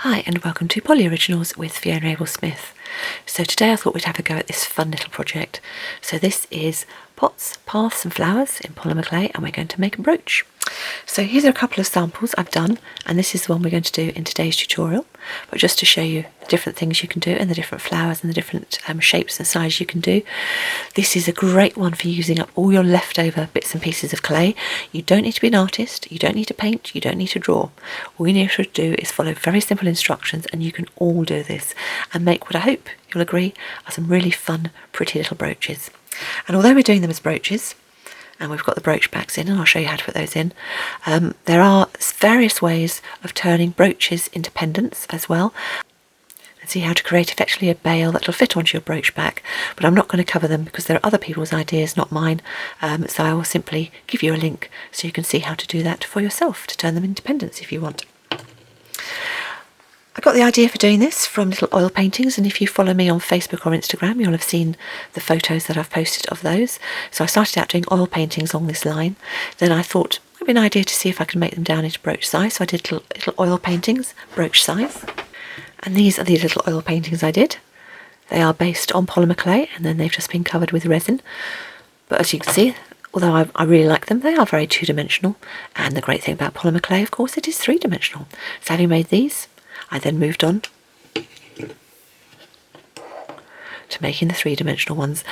Hi and welcome to PolyOriginals with Fiona and Abel-Smith. So today I thought we'd have a go at this fun little project. So this is pots, paths and flowers in polymer clay, and we're going to make a brooch. So here's a couple of samples I've done, and this is the one we're going to do in today's tutorial. But just to show you the different things you can do and the different flowers and the different shapes and sizes you can do. This is a great one for using up all your leftover bits and pieces of clay. You don't need to be an artist, you don't need to paint, you don't need to draw. All you need to do is follow very simple instructions and you can all do this and make what I hope you'll agree are some really fun, pretty little brooches. And although we're doing them as brooches, and we've got the brooch backs in, and I'll show you how to put those in. There are various ways of turning brooches into pendants as well, and see how to create effectively a bale that will fit onto your brooch back, but I'm not going to cover them because they're other people's ideas, not mine, so I will simply give you a link so you can see how to do that for yourself, to turn them into pendants if you want. I got the idea for doing this from little oil paintings, and if you follow me on Facebook or Instagram you'll have seen the photos that I've posted of those. So I started out doing oil paintings along this line, then I thought it would be an idea to see if I could make them down into brooch size, so I did little oil paintings, brooch size, and these are the little oil paintings I did. They are based on polymer clay and then they've just been covered with resin, but as you can see, although I really like them, they are very two-dimensional, and the great thing about polymer clay, of course, it is three-dimensional. So having made these, I then moved on to making the three-dimensional ones,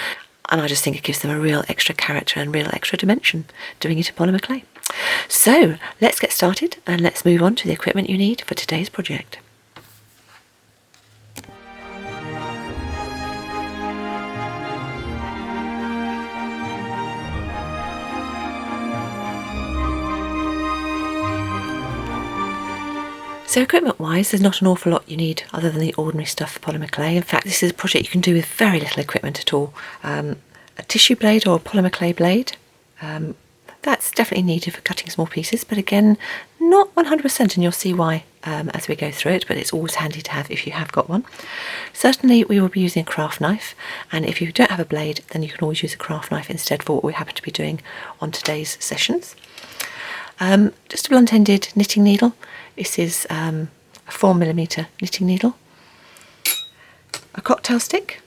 and I just think it gives them a real extra character and real extra dimension doing it in polymer clay. So let's get started and let's move on to the equipment you need for today's project. So equipment wise, there's not an awful lot you need other than the ordinary stuff for polymer clay. In fact, this is a project you can do with very little equipment at all. A tissue blade or a polymer clay blade, that's definitely needed for cutting small pieces, but again, not 100%, and you'll see why as we go through it, but it's always handy to have if you have got one. Certainly we will be using a craft knife, and if you don't have a blade, then you can always use a craft knife instead for what we happen to be doing on today's sessions. Just a blunt-ended knitting needle. This is a 4mm knitting needle, a cocktail stick,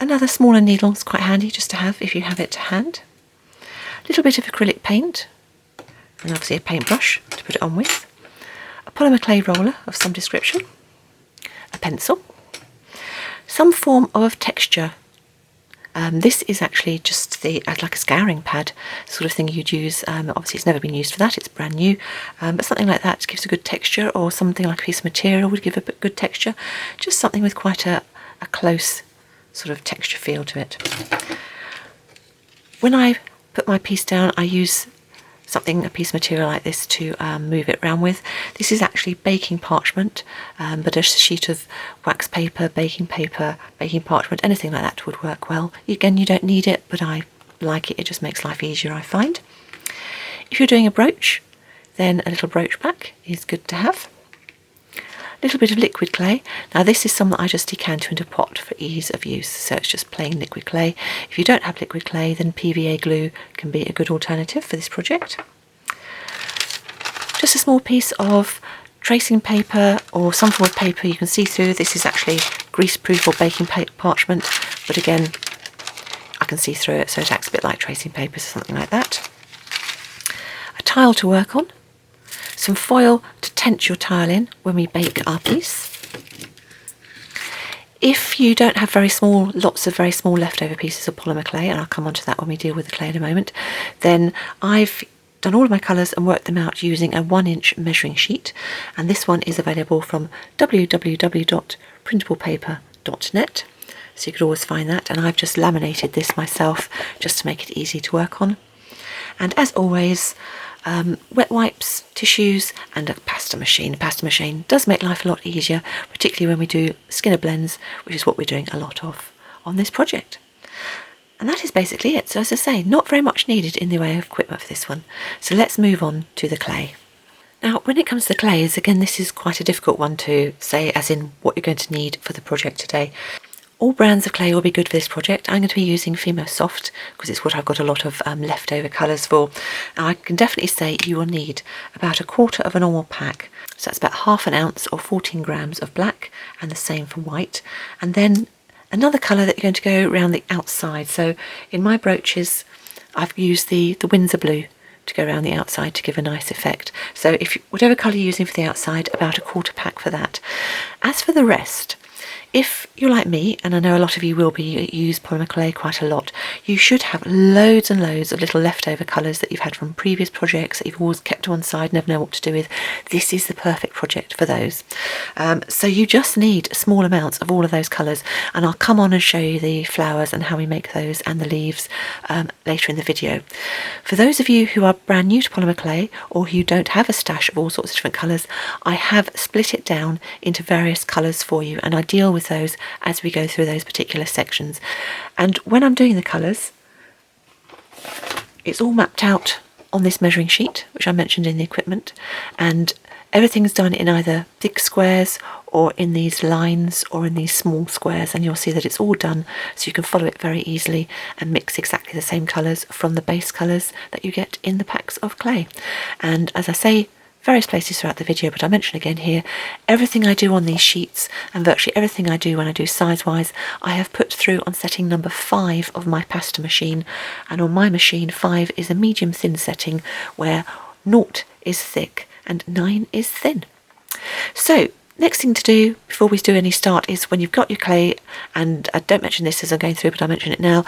another smaller needle is quite handy just to have if you have it to hand, a little bit of acrylic paint, and obviously a paintbrush to put it on with, a polymer clay roller of some description, a pencil, some form of texture. This is actually just like a scouring pad sort of thing you'd use. Obviously it's never been used for that, it's brand new, but something like that gives a good texture, or something like a piece of material would give a good texture, just something with quite a close sort of texture feel to it. When I put my piece down, I use a piece of material like this to move it around with. This is actually baking parchment, but a sheet of wax paper, baking parchment, anything like that would work well. Again, you don't need it, but I like it, it just makes life easier, I find. If you're doing a brooch, then a little brooch back is good to have. A little bit of liquid clay. Now this is some that I just decant into a pot for ease of use, so it's just plain liquid clay. If you don't have liquid clay, then PVA glue can be a good alternative for this project. Just a small piece of tracing paper or some form of paper you can see through. This is actually grease-proof or baking parchment, but again, I can see through it, so it acts a bit like tracing paper, so something like that. A tile to work on. Some foil to tent your tile in when we bake our piece. If you don't have lots of very small leftover pieces of polymer clay, and I'll come on to that when we deal with the clay in a moment, then I've done all of my colours and worked them out using a 1-inch measuring sheet, and this one is available from www.printablepaper.net, so you could always find that, and I've just laminated this myself just to make it easy to work on. And as always, wet wipes, tissues, and a pasta machine. A pasta machine does make life a lot easier, particularly when we do skinner blends, which is what we're doing a lot of on this project. And that is basically it. So as I say, not very much needed in the way of equipment for this one. So let's move on to the clay. Now, when it comes to clays, again, this is quite a difficult one to say as in what you're going to need for the project today. All brands of clay will be good for this project. I'm going to be using Fimo Soft because it's what I've got a lot of leftover colours for. And I can definitely say you will need about a quarter of a normal pack. So that's about half an ounce or 14 grams of black, and the same for white. And then another colour that you're going to go around the outside. So in my brooches, I've used the Windsor Blue to go around the outside to give a nice effect. So if whatever colour you're using for the outside, about a quarter pack for that. As for the rest, if you're like me, and I know a lot of you will be, you use polymer clay quite a lot, you should have loads and loads of little leftover colours that you've had from previous projects that you've always kept to one side, never know what to do with. This is the perfect project for those. So you just need small amounts of all of those colours, and I'll come on and show you the flowers and how we make those and the leaves later in the video. For those of you who are brand new to polymer clay, or who don't have a stash of all sorts of different colours, I have split it down into various colours for you, and I deal with those as we go through those particular sections. And when I'm doing the colours, it's all mapped out on this measuring sheet, which I mentioned in the equipment, and everything's done in either thick squares or in these lines or in these small squares, and you'll see that it's all done so you can follow it very easily and mix exactly the same colours from the base colours that you get in the packs of clay. And as I say, various places throughout the video, but I mention again here, everything I do on these sheets and virtually everything I do when I do size-wise, I have put through on setting number 5 of my pasta machine, and on my machine 5 is a medium thin setting where 0 is thick and 9 is thin. So next thing to do before we do any start is when you've got your clay, and I don't mention this as I'm going through, but I mention it now,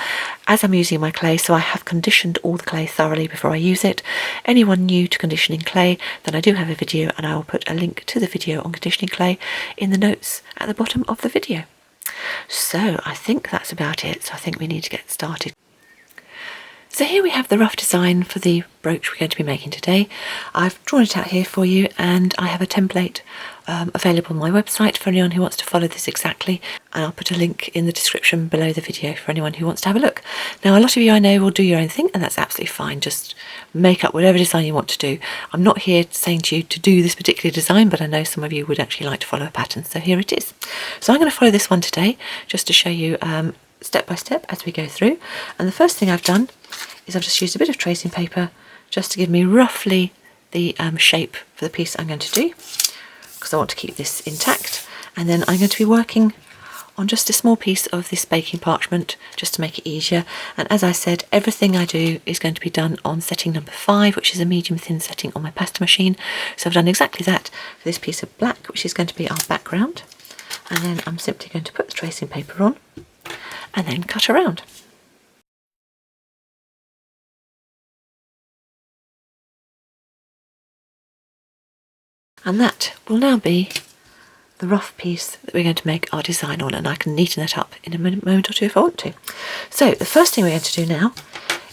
as I'm using my clay, so I have conditioned all the clay thoroughly before I use it. Anyone new to conditioning clay, then I do have a video, and I will put a link to the video on conditioning clay in the notes at the bottom of the video. So I think that's about it, so I think we need to get started. So here we have the rough design for the brooch we're going to be making today. I've drawn it out here for you, and I have a template available on my website for anyone who wants to follow this exactly, and I'll put a link in the description below the video for anyone who wants to have a look. Now, a lot of you I know will do your own thing, and that's absolutely fine. Just make up whatever design you want to do. I'm not here saying to you to do this particular design, but I know some of you would actually like to follow a pattern, so here it is. So I'm going to follow this one today just to show you step by step as we go through. And the first thing I've done is I've just used a bit of tracing paper just to give me roughly the shape for the piece I'm going to do, because I want to keep this intact. And then I'm going to be working on just a small piece of this baking parchment just to make it easier. And as I said, everything I do is going to be done on setting number 5, which is a medium thin setting on my pasta machine. So I've done exactly that for this piece of black, which is going to be our background. And then I'm simply going to put the tracing paper on and then cut around. And that will now be the rough piece that we're going to make our design on, and I can neaten that up in a moment or two if I want to. So the first thing we're going to do now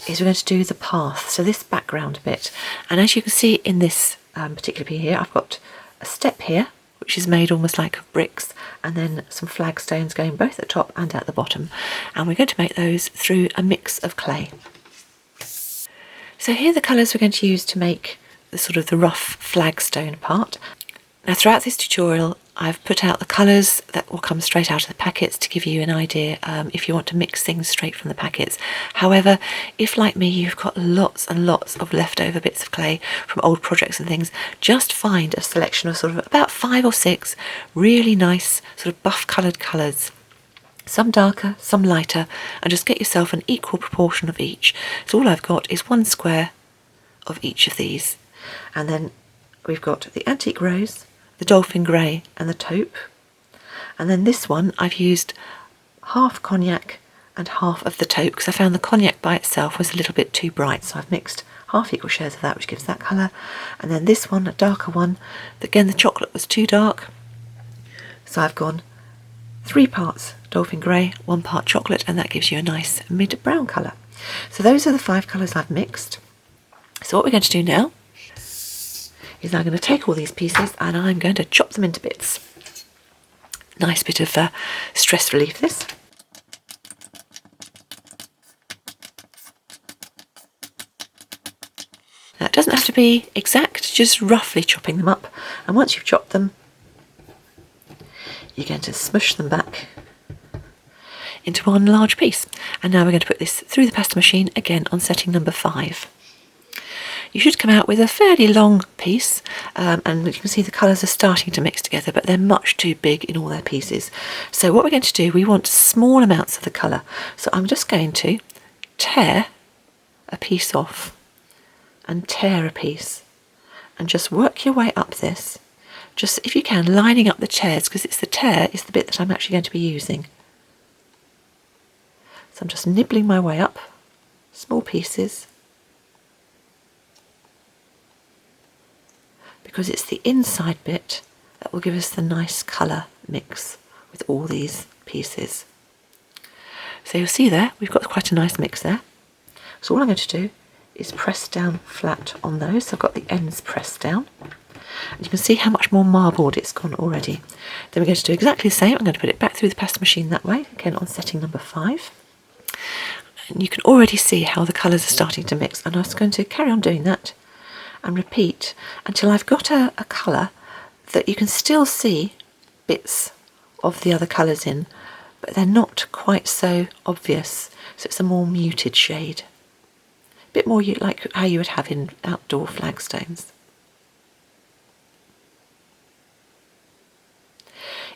is we're going to do the path, so this background bit. And as you can see in this particular piece here, I've got a step here which is made almost like of bricks, and then some flagstones going both at the top and at the bottom, and we're going to make those through a mix of clay. So here are the colours we're going to use to make the sort of the rough flagstone part. Now throughout this tutorial I've put out the colours that will come straight out of the packets to give you an idea if you want to mix things straight from the packets. However, if like me you've got lots and lots of leftover bits of clay from old projects and things, just find a selection of sort of about 5 or 6 really nice sort of buff coloured colours. Some darker, some lighter, and just get yourself an equal proportion of each. So all I've got is 1 square of each of these. And then we've got the antique rose, the dolphin grey and the taupe. And then this one I've used half cognac and half of the taupe, because I found the cognac by itself was a little bit too bright, so I've mixed half equal shares of that, which gives that colour. And then this one, a darker one, again the chocolate was too dark, so I've gone 3 parts dolphin grey, 1 part chocolate, and that gives you a nice mid-brown colour. So those are the 5 colours I've mixed. So what we're going to do now is I'm going to take all these pieces and I'm going to chop them into bits. Nice bit of stress relief this. Now it doesn't have to be exact, just roughly chopping them up, and once you've chopped them you're going to smush them back into one large piece. And now we're going to put this through the pasta machine again on setting number 5. You should come out with a fairly long piece, and you can see the colours are starting to mix together, but they're much too big in all their pieces. So what we're going to do, we want small amounts of the colour. So I'm just going to tear a piece off and tear a piece, and just work your way up this. Just, if you can, lining up the tears, because it's the tear is the bit that I'm actually going to be using. So I'm just nibbling my way up, small pieces, because it's the inside bit that will give us the nice colour mix with all these pieces. So you'll see there, we've got quite a nice mix there. So all I'm going to do is press down flat on those. So I've got the ends pressed down. And you can see how much more marbled it's gone already. Then we're going to do exactly the same. I'm going to put it back through the pasta machine that way, again on setting number 5. And you can already see how the colours are starting to mix. And I'm just going to carry on doing that and repeat until I've got a colour that you can still see bits of the other colours in, but they're not quite so obvious. So it's a more muted shade. A bit more like how you would have in outdoor flagstones.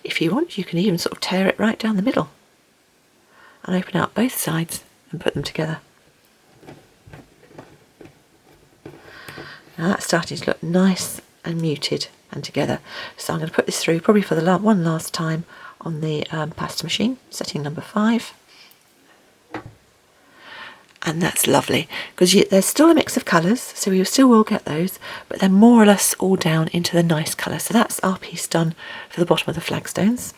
If you want, you can even sort of tear it right down the middle and open out both sides and put them together. Now that's starting to look nice and muted and together. So I'm going to put this through probably for the one last time on the pasta machine, setting number 5. And that's lovely, because there's still a mix of colours, so you still will get those, but they're more or less all down into the nice colour. So that's our piece done for the bottom of the flagstones.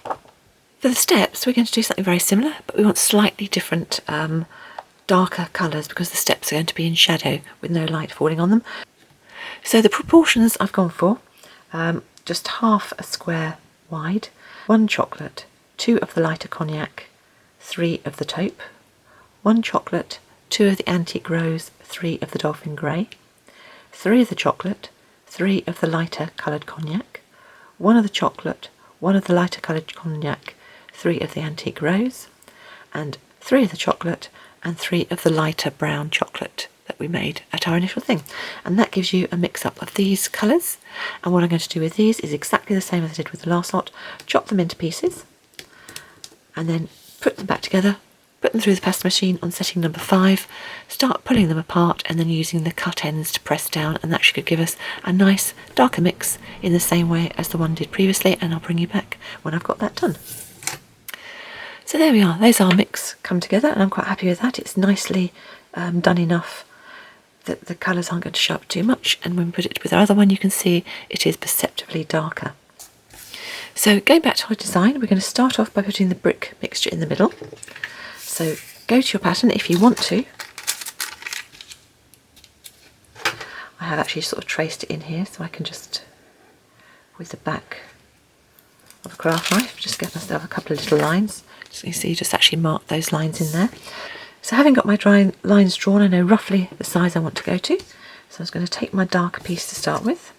For the steps, we're going to do something very similar, but we want slightly different darker colours, because the steps are going to be in shadow with no light falling on them. So the proportions I've gone for, just half a square wide, 1 chocolate, 2 of the lighter cognac, 3 of the taupe, 1 chocolate, 2 of the antique rose, 3 of the dolphin grey, 3 of the chocolate, 3 of the lighter coloured cognac, 1 of the chocolate, 1 of the lighter coloured cognac, 3 of the antique rose, and 3 of the chocolate and 3 of the lighter brown chocolate that we made at our initial thing. And that gives you a mix-up of these colours. And what I'm going to do with these is exactly the same as I did with the last lot. Chop them into pieces and then put them back together, put them through the pasta machine on setting number 5, start pulling them apart and then using the cut ends to press down, and that should give us a nice darker mix in the same way as the one did previously, and I'll bring you back when I've got that done. So there we are, there's our mix come together, and I'm quite happy with that. It's nicely done enough that the colours aren't going to show up too much, and when we put it with our other one you can see it is perceptibly darker. So going back to our design, we're going to start off by putting the brick mixture in the middle. So go to your pattern if you want to. I have actually sort of traced it in here, so I can just, with the back of a craft knife, just get myself a couple of little lines. So you see, just actually mark those lines in there. So having got my dry lines drawn, I know roughly the size I want to go to. So I'm just going to take my darker piece to start with.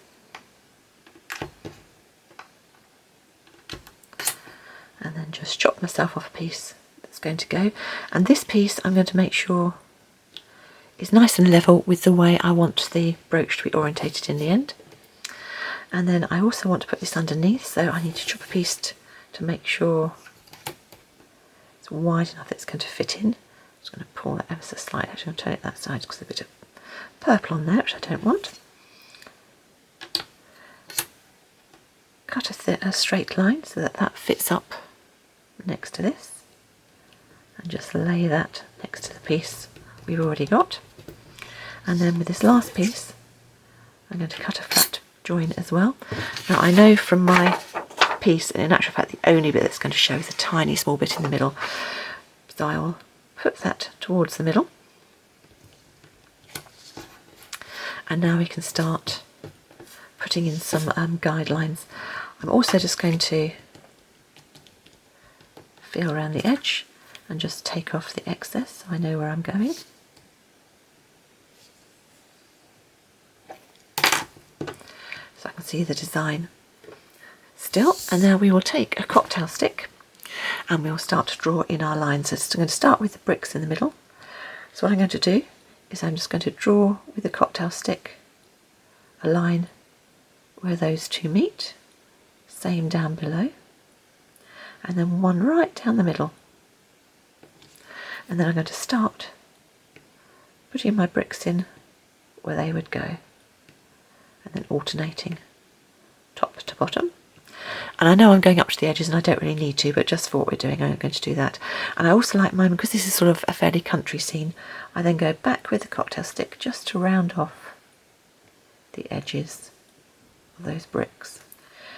And then just chop myself off a piece that's going to go. And this piece I'm going to make sure is nice and level with the way I want the brooch to be orientated in the end. And then I also want to put this underneath, so I need to chop a piece to make sure it's wide enough that it's going to fit in. I'm just going to pull that ever so slightly. Actually, I'll turn it that side because there's a bit of purple on there, which I don't want. Cut a straight line so that that fits up next to this, and just lay that next to the piece we've already got. And then with this last piece, I'm going to cut a flat join as well. Now I know from my piece, and in actual fact the only bit that's going to show is a tiny small bit in the middle, so I will put that towards the middle. And now we can start putting in some guidelines. I'm also just going to feel around the edge and just take off the excess so I know where I'm going. So I can see the design still. And now we will take a cocktail stick and we'll start to draw in our lines. So I'm going to start with the bricks in the middle. So what I'm going to do is I'm just going to draw with the cocktail stick a line where those two meet, same down below, and then one right down the middle. And then I'm going to start putting my bricks in where they would go, and then alternating top to bottom. And I know I'm going up to the edges and I don't really need to, but just for what we're doing I'm going to do that. And I also like mine, because this is sort of a fairly country scene, I then go back with the cocktail stick just to round off the edges of those bricks.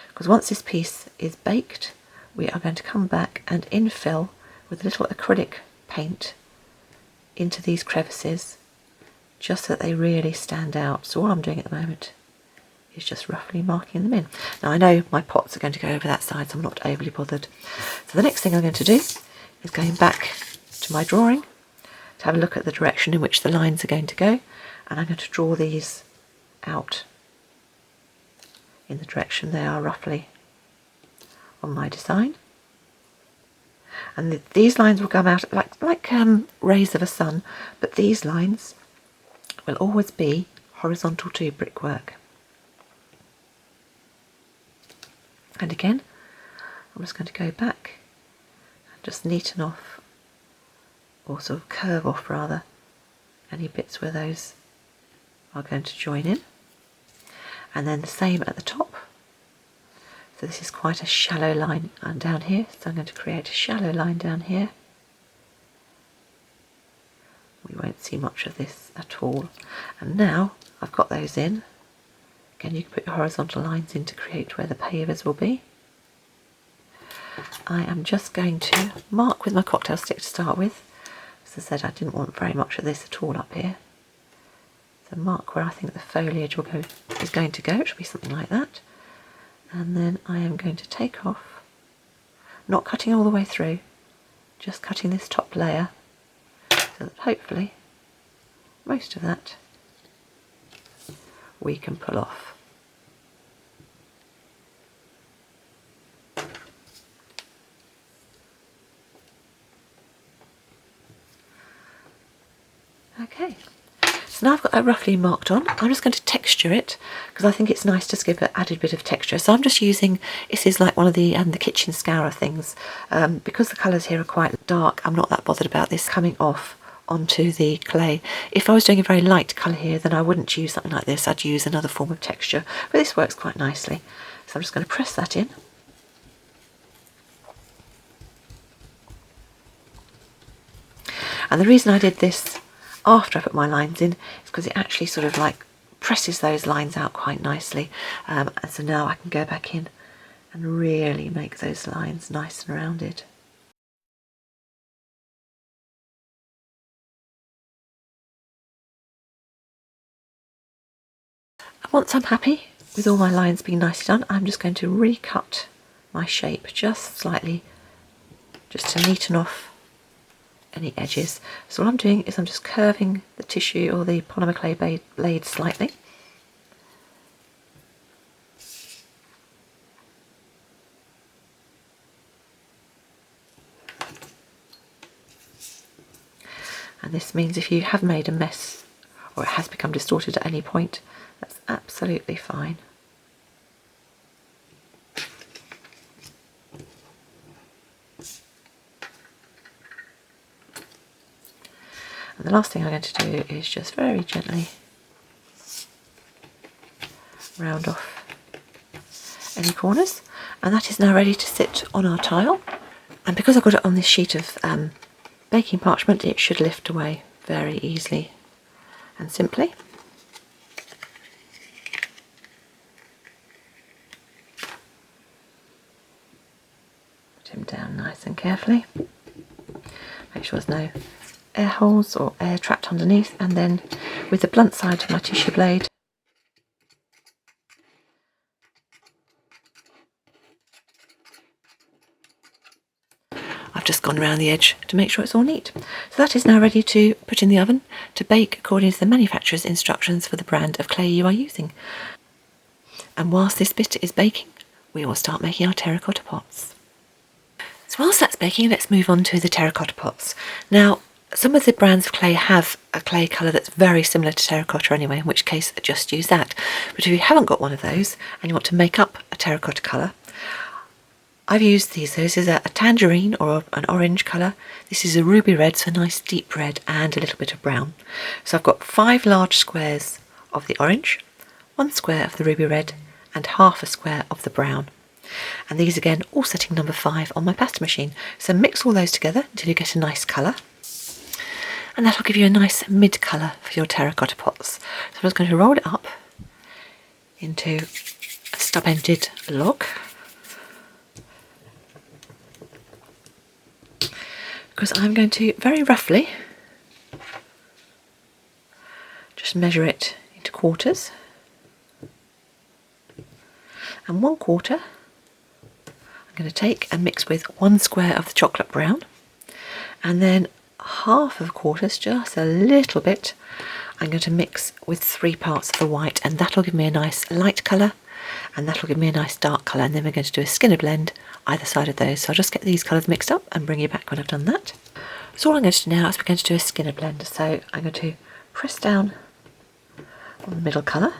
Because once this piece is baked, we are going to come back and infill with a little acrylic paint into these crevices, just so that they really stand out. So all I'm doing at the moment is just roughly marking them in. Now I know my pots are going to go over that side, so I'm not overly bothered. So the next thing I'm going to do is going back to my drawing to have a look at the direction in which the lines are going to go, and I'm going to draw these out in the direction they are roughly on my design. And these lines will come out like rays of a sun, but these lines will always be horizontal to brickwork. And again, I'm just going to go back and just neaten off, or sort of curve off rather, any bits where those are going to join in. And then the same at the top. So this is quite a shallow line down here, so I'm going to create a shallow line down here. We won't see much of this at all. And now I've got those in. Again, you can put your horizontal lines in to create where the pavers will be. I am just going to mark with my cocktail stick to start with. As I said, I didn't want very much of this at all up here. So mark where I think the foliage is going to go. It should be something like that. And then I am going to take off, not cutting all the way through, just cutting this top layer, so that hopefully most of that we can pull off. Okay, so now I've got that roughly marked on. I'm just going to texture it, because I think it's nice to give an added bit of texture. So I'm just using, this is like one of the kitchen scourer things. Because the colours here are quite dark, I'm not that bothered about this coming off onto the clay. If I was doing a very light colour here, then I wouldn't use something like this. I'd use another form of texture, but this works quite nicely. So I'm just going to press that in. And the reason I did this after I put my lines in is because it actually sort of like presses those lines out quite nicely. And so now I can go back in and really make those lines nice and rounded. Once I'm happy with all my lines being nicely done, I'm just going to recut my shape just slightly, just to neaten off any edges. So what I'm doing is I'm just curving the tissue or the polymer clay blade slightly. And this means if you have made a mess or it has become distorted at any point, that's absolutely fine. And the last thing I'm going to do is just very gently round off any corners, and that is now ready to sit on our tile. And because I've got it on this sheet of baking parchment, it should lift away very easily and simply. Put him down nice and carefully. Make sure there's no air holes or air trapped underneath, and then with the blunt side of my tissue blade I've just gone around the edge to make sure it's all neat. So that is now ready to put in the oven to bake according to the manufacturer's instructions for the brand of clay you are using. And whilst this bit is baking, we will start making our terracotta pots. So So whilst that's baking, let's move on to the terracotta pots. Now, some of the brands of clay have a clay colour that's very similar to terracotta anyway, in which case just use that. But if you haven't got one of those and you want to make up a terracotta colour, I've used these. So this is a tangerine or an orange colour. This is a ruby red, so a nice deep red and a little bit of brown. So I've got 5 large squares of the orange, 1 square of the ruby red and half a square of the brown. And these again all setting number 5 on my pasta machine. So mix all those together until you get a nice colour. And that'll give you a nice mid colour for your terracotta pots. So I'm just going to roll it up into a stub-ended log. Because I'm going to very roughly just measure it into quarters. And 1/4 I'm going to take and mix with 1 square of the chocolate brown, and then half of quarters, just a little bit, I'm going to mix with 3 parts of the white, and that'll give me a nice light colour and that'll give me a nice dark colour, and then we're going to do a skinner blend either side of those. So I'll just get these colours mixed up and bring you back when I've done that. So all I'm going to do now is we're going to do a skinner blend. So I'm going to press down on the middle colour,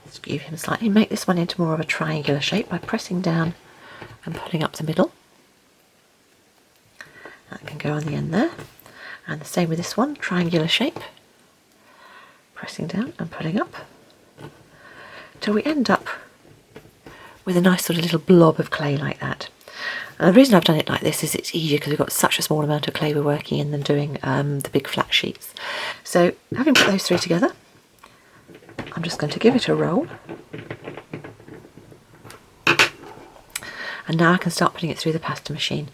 skew him slightly, make this one into more of a triangular shape by pressing down and pulling up the middle. That can go on the end there, and the same with this one, triangular shape, pressing down and pulling up till we end up with a nice sort of little blob of clay like that. And the reason I've done it like this is it's easier because we've got such a small amount of clay we're working in than doing the big flat sheets. So having put those 3 together, I'm just going to give it a roll. And now I can start putting it through the pasta machine.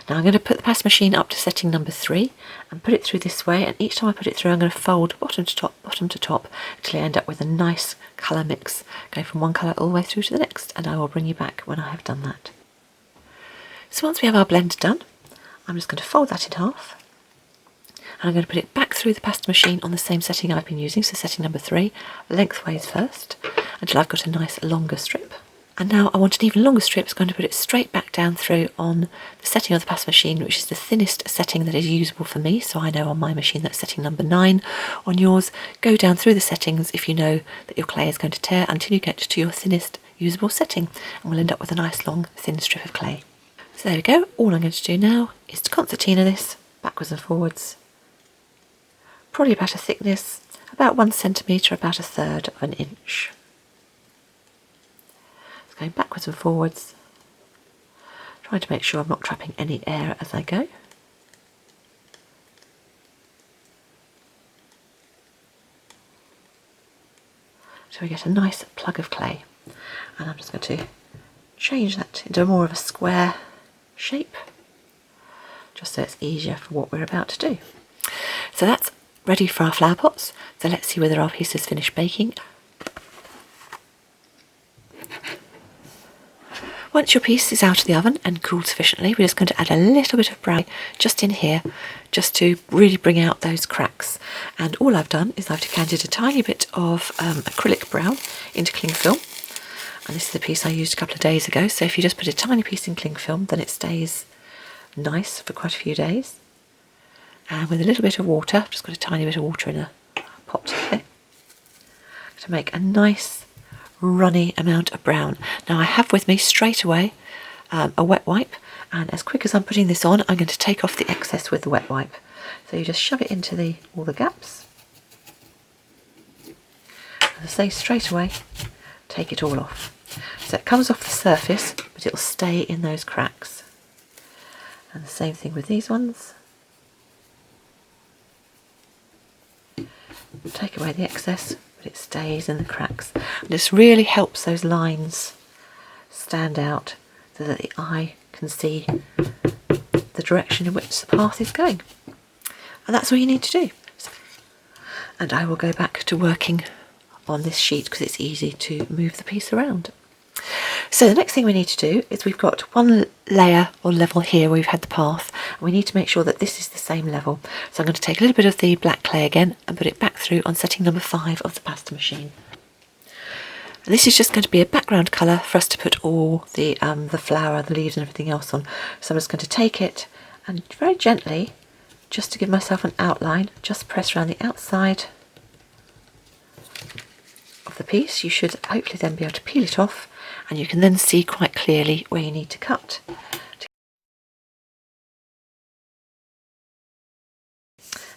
Now I'm going to put the pasta machine up to setting number 3 and put it through this way, and each time I put it through I'm going to fold bottom to top until I end up with a nice colour mix going from one colour all the way through to the next, and I will bring you back when I have done that. So once we have our blend done, I'm just going to fold that in half, and I'm going to put it back through the pasta machine on the same setting I've been using, so setting number 3, lengthways first, until I've got a nice longer strip. And now I want an even longer strip, so I'm going to put it straight back down through on the setting of the pasta machine, which is the thinnest setting that is usable for me. So I know on my machine that's setting number 9. On yours, go down through the settings if you know that your clay is going to tear until you get to your thinnest usable setting, and we'll end up with a nice long thin strip of clay. So there we go. All I'm going to do now is to concertina this backwards and forwards, probably about a thickness about 1 centimetre, about 1/3 of an inch. Going backwards and forwards, trying to make sure I'm not trapping any air as I go. So we get a nice plug of clay, and I'm just going to change that into more of a square shape, just so it's easier for what we're about to do. So that's ready for our flower pots. So let's see whether our piece is finished baking. Once your piece is out of the oven and cooled sufficiently, we're just going to add a little bit of brown just in here, just to really bring out those cracks. And all I've done is I've decanted a tiny bit of acrylic brown into cling film. And this is the piece I used a couple of days ago, so if you just put a tiny piece in cling film, then it stays nice for quite a few days. And with a little bit of water, I've just got a tiny bit of water in a pot here, to make a nice runny amount of brown. Now I have with me straight away a wet wipe, and as quick as I'm putting this on, I'm going to take off the excess with the wet wipe. So you just shove it into all the gaps, and I say straight away, take it all off. So it comes off the surface, but it'll stay in those cracks. And the same thing with these ones. Take away the excess, but it stays in the cracks. And this really helps those lines stand out so that the eye can see the direction in which the path is going. And that's all you need to do. And I will go back to working on this sheet because it's easy to move the piece around. So the next thing we need to do is we've got one layer or level here where we've had the path, and we need to make sure that this is the same level. So I'm going to take a little bit of the black clay again and put it back through on setting number 5 of the pasta machine. And this is just going to be a background colour for us to put all the flower, the leaves and everything else on. So I'm just going to take it and very gently, just to give myself an outline, just press around the outside of the piece. You should hopefully then be able to peel it off, and you can then see quite clearly where you need to cut.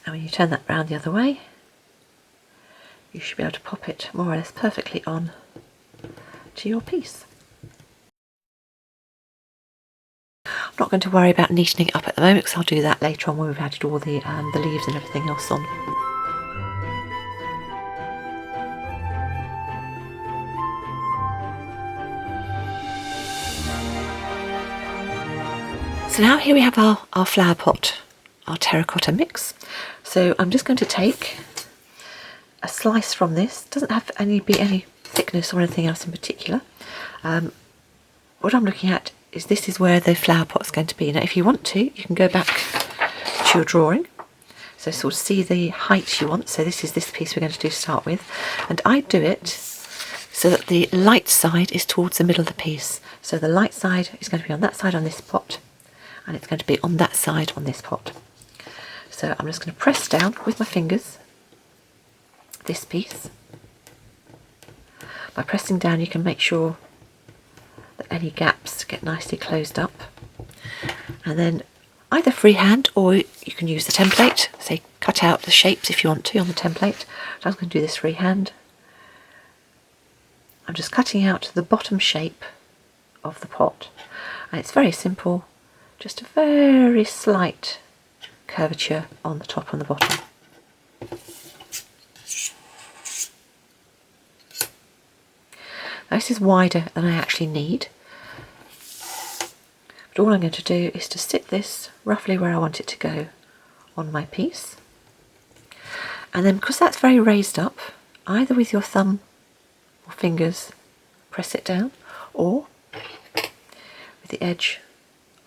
And when you turn that round the other way, you should be able to pop it more or less perfectly on to your piece. I'm not going to worry about neatening it up at the moment, because I'll do that later on when we've added all the leaves and everything else on. So now here we have our flower pot, our terracotta mix. So I'm just going to take a slice from this. It doesn't have be any thickness or anything else in particular. What I'm looking at is this is where the flower pot's going to be. Now if you want to, you can go back to your drawing, so sort of see the height you want. So this is this piece we're going to do to start with, and I do it so that the light side is towards the middle of the piece. So the light side is going to be on that side on this pot, and it's going to be on that side on this pot. So I'm just going to press down with my fingers this piece. By pressing down, you can make sure that any gaps get nicely closed up, and then either freehand or you can use the template, say cut out the shapes if you want to on the template. So I'm going to do this freehand. I'm just cutting out the bottom shape of the pot, and it's very simple, just a very slight curvature on the top and the bottom. Now this is wider than I actually need, but all I'm going to do is to sit this roughly where I want it to go on my piece, and then because that's very raised up, either with your thumb or fingers press it down, or with the edge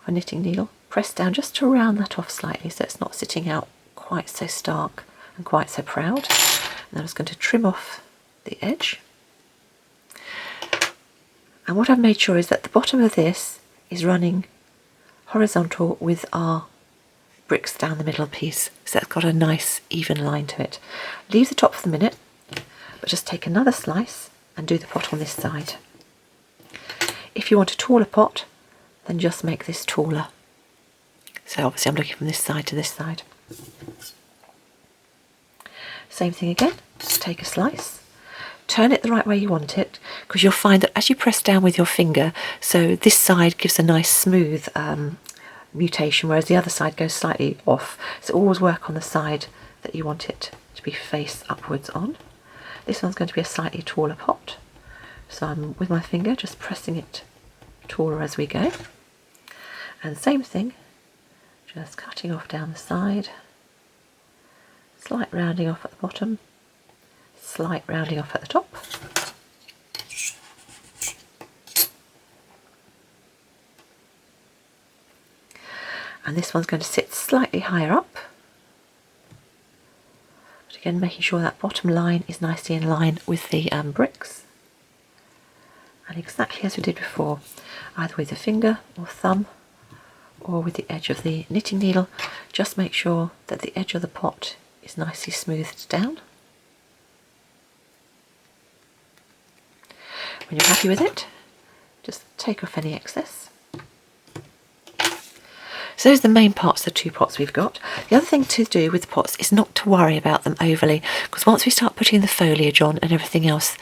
of a knitting needle press down just to round that off slightly so it's not sitting out quite so stark and quite so proud. And I'm just going to trim off the edge. And what I've made sure is that the bottom of this is running horizontal with our bricks down the middle of the piece, so it's got a nice even line to it. Leave the top for the minute, but just take another slice and do the pot on this side. If you want a taller pot, then just make this taller. So obviously I'm looking from this side to this side. Same thing again, just take a slice. Turn it the right way you want it, because you'll find that as you press down with your finger, so this side gives a nice smooth mutation, whereas the other side goes slightly off. So always work on the side that you want it to be face upwards on. This one's going to be a slightly taller pot, so I'm with my finger just pressing it taller as we go. And same thing, just cutting off down the side, slight rounding off at the bottom, slight rounding off at the top. And this one's going to sit slightly higher up, but again making sure that bottom line is nicely in line with the bricks, and exactly as we did before, either with the finger or thumb or with the edge of the knitting needle, just make sure that the edge of the pot is nicely smoothed down. When you're happy with it, just take off any excess. So those are the main parts of the two pots we've got. The other thing to do with the pots is not to worry about them overly, because once we start putting the foliage on and everything else,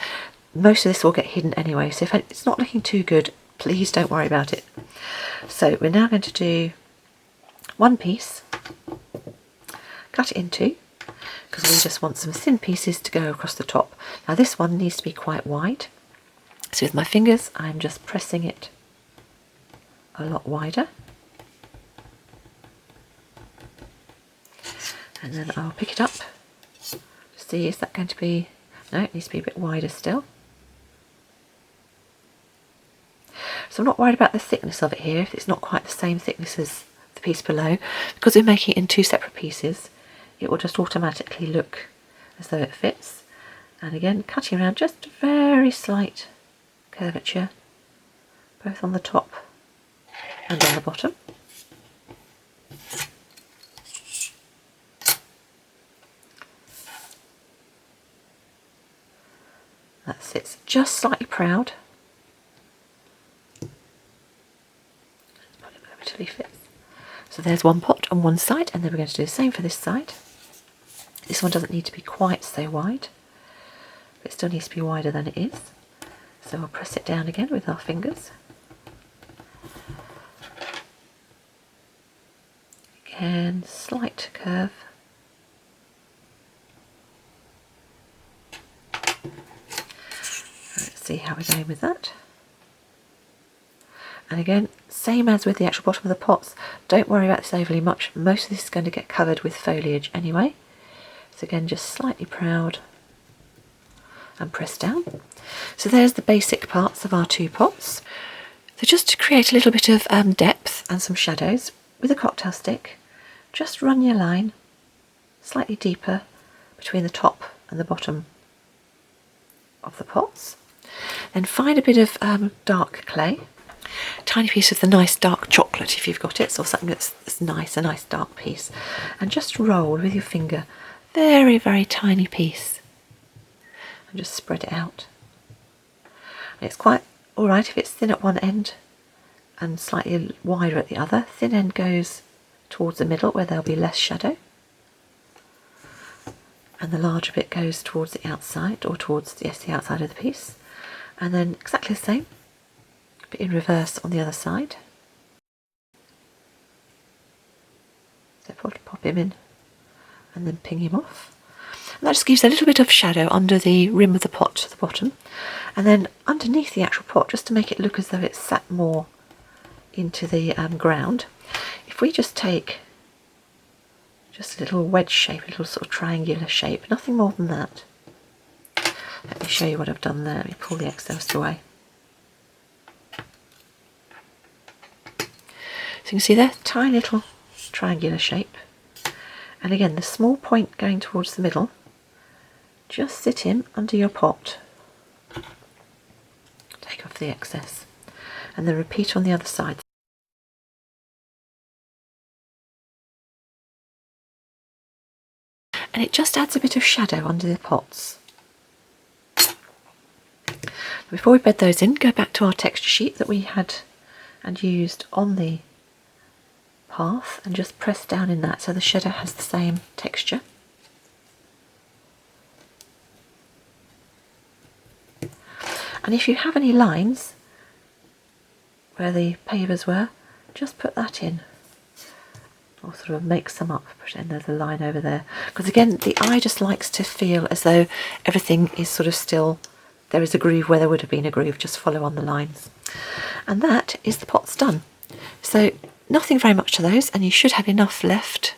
most of this will get hidden anyway. So if it's not looking too good, please don't worry about it. So we're now going to do one piece, cut it in two, because we just want some thin pieces to go across the top. Now this one needs to be quite wide. So with my fingers, I'm just pressing it a lot wider. And then I'll pick it up to see, is that going to be, no, it needs to be a bit wider still. So I'm not worried about the thickness of it here, if it's not quite the same thickness as the piece below. Because we're making it in two separate pieces, it will just automatically look as though it fits. And again, cutting around just a very slight curvature, both on the top and on the bottom. That sits just slightly proud. Put it over till he fits. So there's one pot on one side, and then we're going to do the same for this side. This one doesn't need to be quite so wide, but it still needs to be wider than it is. So we'll press it down again with our fingers. Again, slight curve. Let's see how we're going with that. And again, same as with the actual bottom of the pots, don't worry about this overly much. Most of this is going to get covered with foliage anyway. So again, just slightly proud and press down. So there's the basic parts of our two pots. So just to create a little bit of depth and some shadows, with a cocktail stick, just run your line slightly deeper between the top and the bottom of the pots. Then find a bit of dark clay, tiny piece of the nice dark chocolate if you've got it, or something that's nice, a nice dark piece, and just roll with your finger, very, very tiny piece, and just spread it out. And it's quite alright if it's thin at one end and slightly wider at the other. Thin end goes towards the middle where there'll be less shadow, and the larger bit goes towards the outside, or towards, yes, the outside of the piece. And then exactly the same, but in reverse on the other side. So pop him in and then ping him off. And that just gives a little bit of shadow under the rim of the pot at the bottom. And then underneath the actual pot, just to make it look as though it's sat more into the ground, if we just take just a little wedge shape, a little sort of triangular shape, nothing more than that. Let me show you what I've done there. Let me pull the excess away. So you can see there, tiny little triangular shape. And again, the small point going towards the middle, just sit him under your pot. Take off the excess. And then repeat on the other side. And it just adds a bit of shadow under the pots. Before we bed those in, go back to our texture sheet that we had and used on the path, and just press down in that so the shadow has the same texture. And if you have any lines where the pavers were, just put that in, or sort of make some up, pretend there's a line over there, because again the eye just likes to feel as though everything is sort of still, there is a groove where there would have been a groove, just follow on the lines. And that is the pots done. So nothing very much to those, and you should have enough left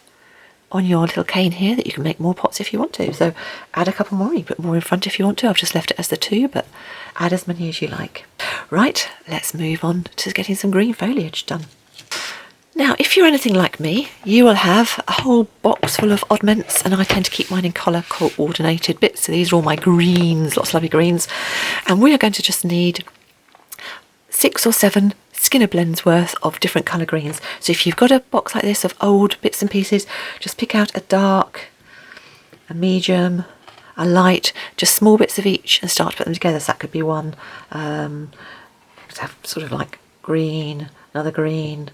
on your little cane here that you can make more pots if you want to. So add a couple more, you put more in front if you want to. I've just left it as the two, but add as many as you like. Right, let's move on to getting some green foliage done. Now, if you're anything like me, you will have a whole box full of oddments, and I tend to keep mine in colour coordinated bits. So these are all my greens, lots of lovely greens. And we are going to just need 6 or 7 Skinner blends worth of different colour greens. So if you've got a box like this of old bits and pieces, just pick out a dark, a medium, a light, just small bits of each, and start to put them together. So that could be one, have sort of like green, another green,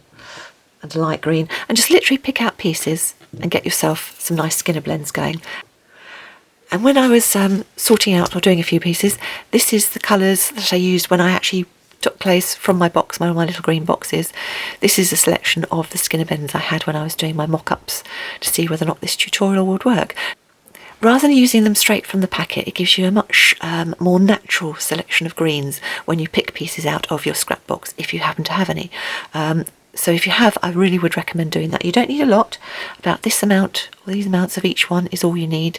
and a light green, and just literally pick out pieces and get yourself some nice Skinner blends going. And when I was sorting out or doing a few pieces, this is the colours that I used when I actually took clays from my box, one of my little green boxes. This is a selection of the Skinner blends I had when I was doing my mock-ups to see whether or not this tutorial would work. Rather than using them straight from the packet, it gives you a much more natural selection of greens when you pick pieces out of your scrap box, if you happen to have any. So if you have, I really would recommend doing that. You don't need a lot. About this amount, or these amounts of each one is all you need.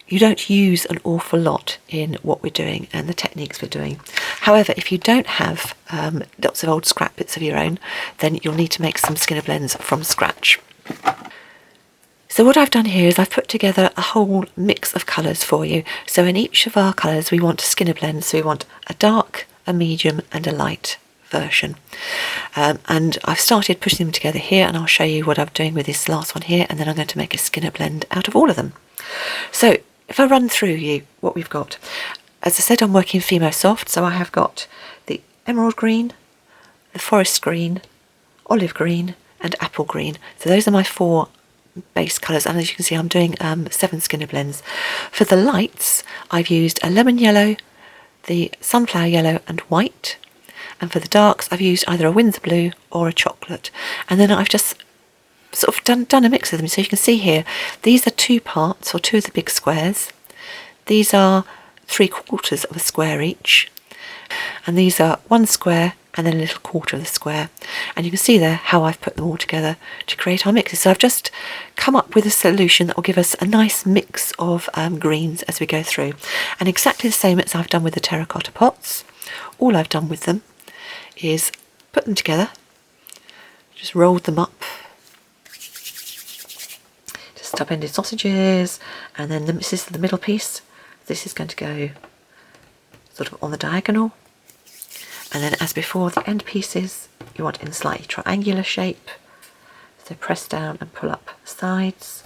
You don't use an awful lot in what we're doing and the techniques we're doing. However, if you don't have lots of old scrap bits of your own, then you'll need to make some Skinner blends from scratch. So what I've done here is I've put together a whole mix of colours for you. So in each of our colours we want a Skinner blend. So we want a dark, a medium and a light version. And I've started pushing them together here, and I'll show you what I'm doing with this last one here, and then I'm going to make a skinner blend out of all of them. So if I run through you what we've got, as I said, I'm working Fimo Soft, so I have got the emerald green, the forest green, olive green and apple green. So those are my 4 base colours, and as you can see I'm doing 7 skinner blends. For the lights I've used a lemon yellow, the sunflower yellow and white, and for the darks I've used either a Windsor blue or a chocolate, and then I've just sort of done a mix of them. So you can see here these are 2 parts, or 2 of the big squares. These are 3/4 of a square each, and these are 1 square and then a little quarter of the square, and you can see there how I've put them all together to create our mixes. So I've just come up with a solution that will give us a nice mix of greens as we go through, and exactly the same as I've done with the terracotta pots. All I've done with them is put them together, just rolled them up, just up-ended sausages, and then this is the middle piece. This is going to go sort of on the diagonal, and then as before the end pieces you want in a slightly triangular shape, so press down and pull up sides,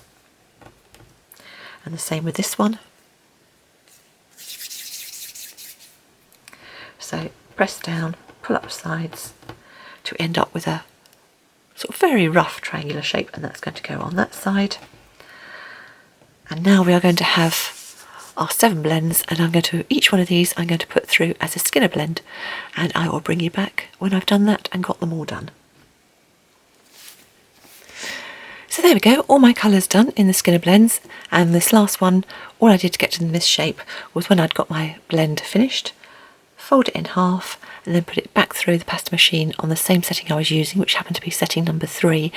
and the same with this one. So press down, pull up sides to end up with a sort of very rough triangular shape, and that's going to go on that side. And now we are going to have our 7 blends, and I'm going to, each one of these I'm going to put through as a skinner blend, and I will bring you back when I've done that and got them all done. So there we go, all my colours done in the skinner blends, and this last one, all I did to get to this shape was when I'd got my blend finished, fold it in half and then put it back through the pasta machine on the same setting I was using, which happened to be setting number 3.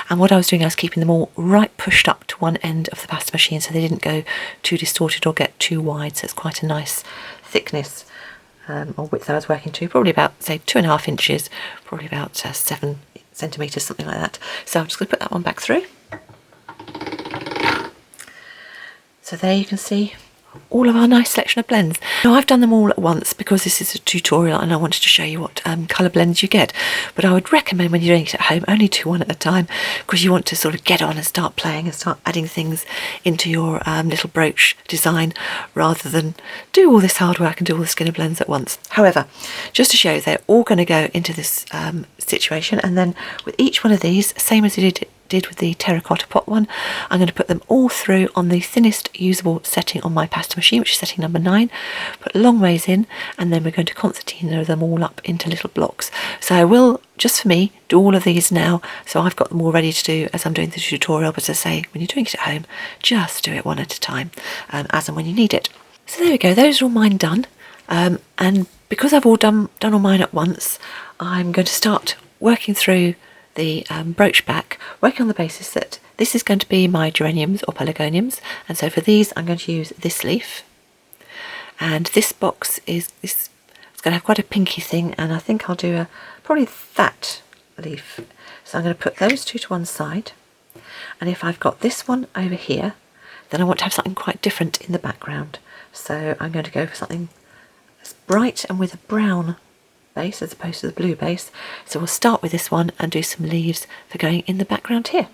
And what I was doing, I was keeping them all right pushed up to one end of the pasta machine so they didn't go too distorted or get too wide, so it's quite a nice thickness or width I was working to, probably about, say, 2.5 inches, probably about 7 centimetres, something like that. So I'm just going to put that one back through. So there you can see all of our nice selection of blends. Now I've done them all at once because this is a tutorial and I wanted to show you what colour blends you get, but I would recommend when you're doing it at home only do one at a time, because you want to sort of get on and start playing and start adding things into your little brooch design rather than do all this hard work and do all the skinner blends at once. However, just to show you, they're all going to go into this situation, and then with each one of these, same as you did with the terracotta pot one, I'm going to put them all through on the thinnest usable setting on my pasta machine, which is setting number 9, put a long ways in, and then we're going to concertina them all up into little blocks. So I will, just for me, do all of these now, so I've got them all ready to do as I'm doing the tutorial, but as I say, when you're doing it at home, just do it one at a time, as and when you need it. So there we go, those are all mine done, and because I've all done all mine at once, I'm going to start working through the brooch back, working on the basis that this is going to be my geraniums or pelargoniums, and so for these I'm going to use this leaf, and this box is it's going to have quite a pinky thing, and I think I'll do probably that leaf. So I'm going to put those 2 to one side, and if I've got this one over here, then I want to have something quite different in the background, so I'm going to go for something that's bright and with a brown base as opposed to the blue base. So we'll start with this one and do some leaves for going in the background here.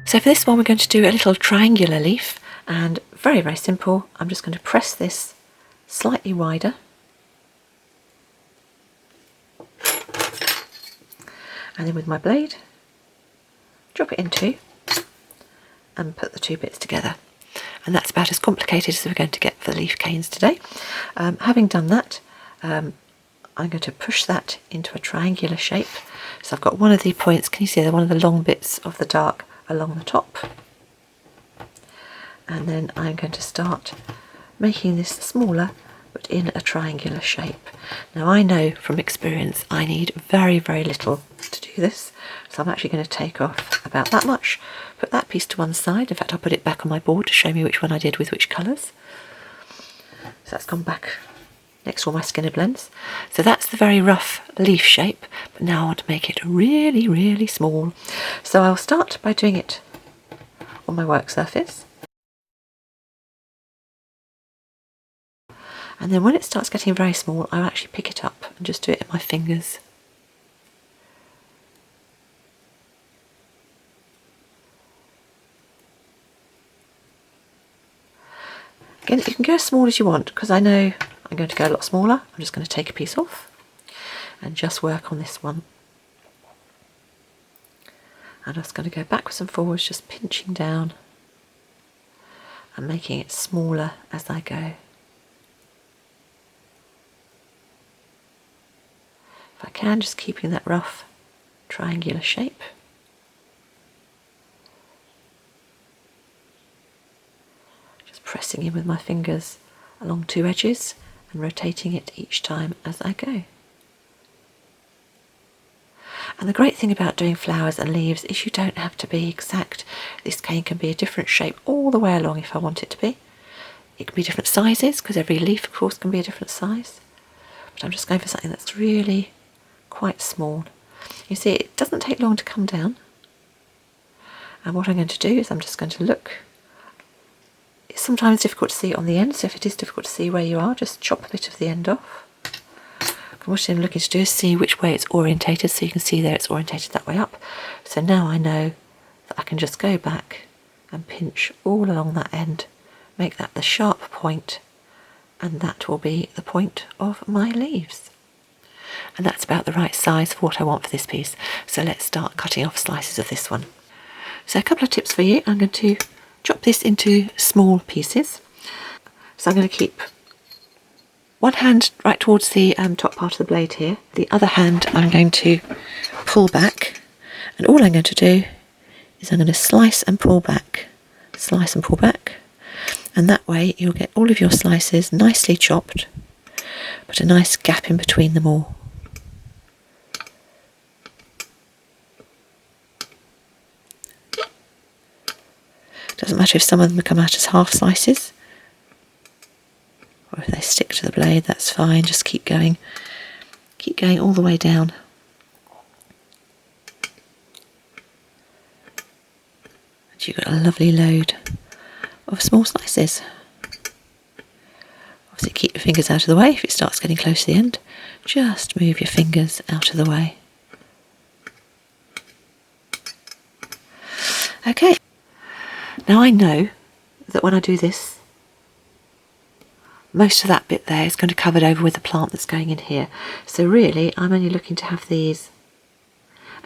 So for this one we're going to do a little triangular leaf, and very, very simple. I'm just going to press this slightly wider, and then with my blade drop it into and put the 2 bits together, and that's about as complicated as we're going to get for the leaf canes today. Having done that, I'm going to push that into a triangular shape. So I've got one of the points, can you see, they're one of the long bits of the dark along the top, and then I'm going to start making this smaller but in a triangular shape. Now I know from experience I need very, very little to do this, so I'm actually going to take off about that much, put that piece to one side. In fact, I'll put it back on my board to show me which one I did with which colours. So that's gone back next to all my Skinner blends. So that's the very rough leaf shape, but now I want to make it really, really small. So I'll start by doing it on my work surface. And then when it starts getting very small, I'll actually pick it up and just do it in my fingers. Again, you can go as small as you want, because I know I'm going to go a lot smaller. I'm just going to take a piece off and just work on this one. And I'm just going to go backwards and forwards, just pinching down and making it smaller as I go. If I can, just keeping that rough triangular shape. Just pressing in with my fingers along two edges and rotating it each time as I go. And the great thing about doing flowers and leaves is you don't have to be exact. This cane can be a different shape all the way along if I want it to be. It can be different sizes, because every leaf of course can be a different size. But I'm just going for something that's really quite small. You see, it doesn't take long to come down. And what I'm going to do is I'm just going to look. It's sometimes difficult to see on the end, so if it is difficult to see where you are, just chop a bit of the end off. And what I'm looking to do is see which way it's orientated, so you can see there it's orientated that way up. So now I know that I can just go back and pinch all along that end, make that the sharp point, and that will be the point of my leaves. And that's about the right size for what I want for this piece. So let's start cutting off slices of this one. So a couple of tips for you. I'm going to chop this into small pieces. So I'm going to keep one hand right towards the top part of the blade here. The other hand I'm going to pull back. And all I'm going to do is I'm going to slice and pull back. Slice and pull back. And that way you'll get all of your slices nicely chopped, but a nice gap in between them all. Doesn't matter if some of them come out as half slices, or if they stick to the blade, that's fine. Just keep going all the way down. And you've got a lovely load of small slices. Obviously keep your fingers out of the way. If it starts getting close to the end, just move your fingers out of the way. Okay, now I know that when I do this, most of that bit there is going to be covered over with the plant that's going in here. So really I'm only looking to have these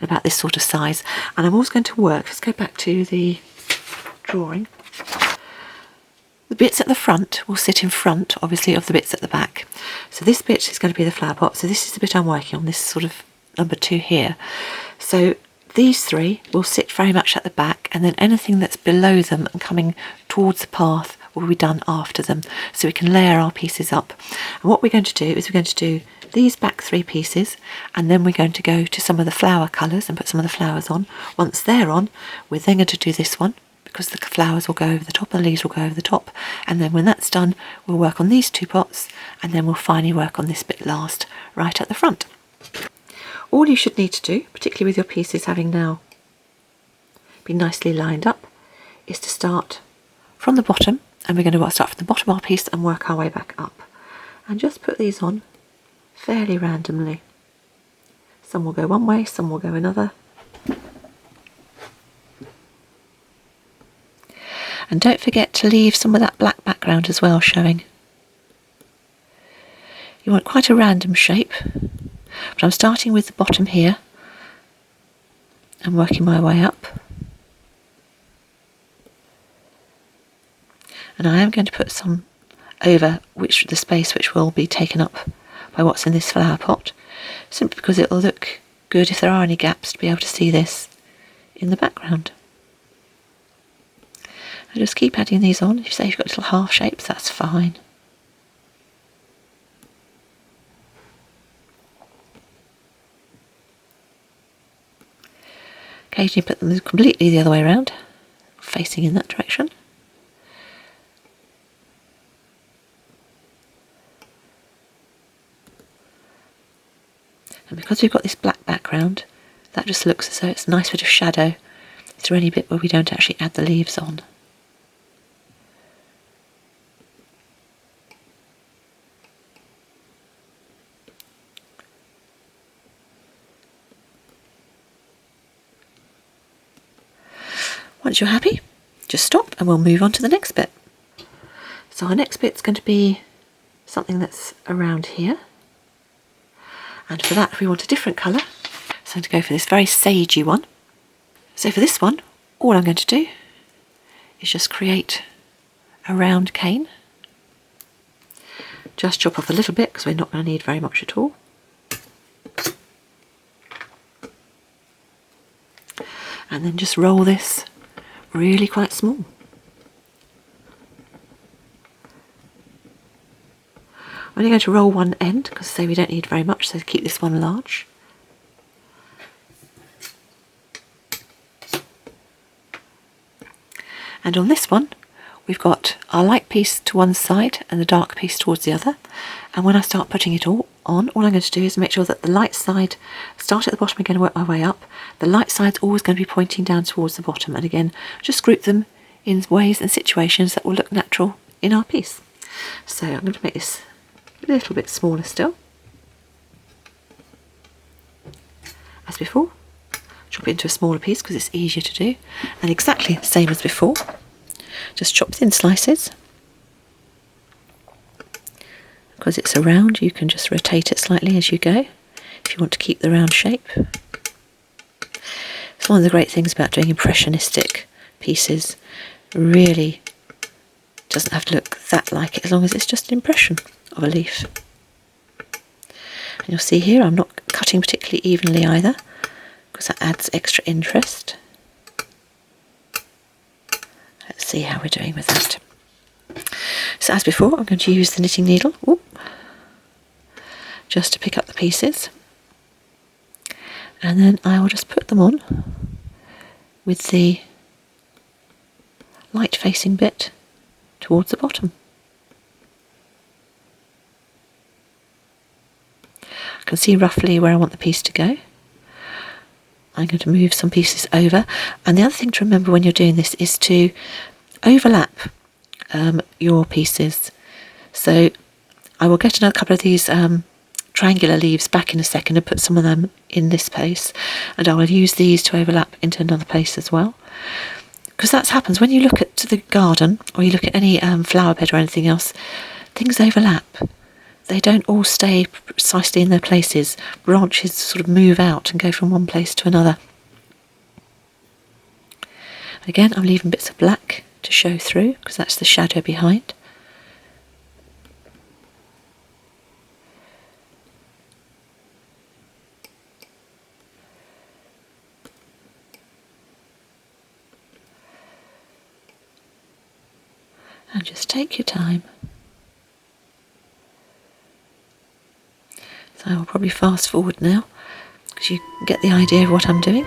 about this sort of size, and I'm also going to work, let's go back to the drawing. The bits at the front will sit in front, obviously, of the bits at the back. So this bit is going to be the flower pot. So this is the bit I'm working on, this sort of number 2 here. So these 3 will sit very much at the back, and then anything that's below them and coming towards the path will be done after them. So we can layer our pieces up. And what we're going to do is we're going to do these back 3 pieces, and then we're going to go to some of the flower colours and put some of the flowers on. Once they're on, we're then going to do this one, because the flowers will go over the top and the leaves will go over the top. And then when that's done, we'll work on these 2 pots, and then we'll finally work on this bit last, right at the front. All you should need to do, particularly with your pieces having now been nicely lined up, is to start from the bottom, and we're going to start from the bottom of our piece and work our way back up. And just put these on fairly randomly. Some will go one way, some will go another. And don't forget to leave some of that black background as well showing. You want quite a random shape, but I'm starting with the bottom here and working my way up. And I am going to put some over the space which will be taken up by what's in this flower pot, simply because it will look good if there are any gaps to be able to see this in the background. And just keep adding these on. If you say you've got little half shapes, that's fine. Occasionally put them completely the other way around, facing in that direction. because we've got this black background, that just looks as though it's a nice bit of shadow through any bit where we don't actually add the leaves on. Once you're happy, just stop and we'll move on to the next bit. So our next bit's going to be something that's around here. And for that we want a different colour. So I'm going to go for this very sagey one. So for this one, all I'm going to do is just create a round cane. Just chop off a little bit because we're not going to need very much at all. And then just roll this really quite small. I'm only going to roll one end because say we don't need very much, so keep this one large. And on this one we've got our light piece to one side and the dark piece towards the other, and when I start putting it all on, all I'm going to do is make sure that the light side, start at the bottom again and work my way up. The light side's always going to be pointing down towards the bottom, and again just group them in ways and situations that will look natural in our piece. So I'm going to make this a little bit smaller still. As before, chop it into a smaller piece because it's easier to do, and exactly the same as before, just chop thin slices. Because it's a round, you can just rotate it slightly as you go if you want to keep the round shape. It's one of the great things about doing impressionistic pieces. Really doesn't have to look that like it as long as it's just an impression of a leaf. And you'll see here I'm not cutting particularly evenly either because that adds extra interest. Let's see how we're doing with that. So as before, I'm going to use the knitting needle just to pick up the pieces, and then I will just put them on with the light facing bit towards the bottom. I can see roughly where I want the piece to go. I'm going to move some pieces over, and the other thing to remember when you're doing this is to overlap your pieces. So I will get another couple of these triangular leaves back in a second and put some of them in this place, and I will use these to overlap into another place as well, because that happens when you look at the garden or you look at any flower bed or anything else. Things overlap, they don't all stay precisely in their places. Branches sort of move out and go from one place to another. Again, I'm leaving bits of black to show through because that's the shadow behind. And just take your time. So I will probably fast forward now because you get the idea of what I'm doing.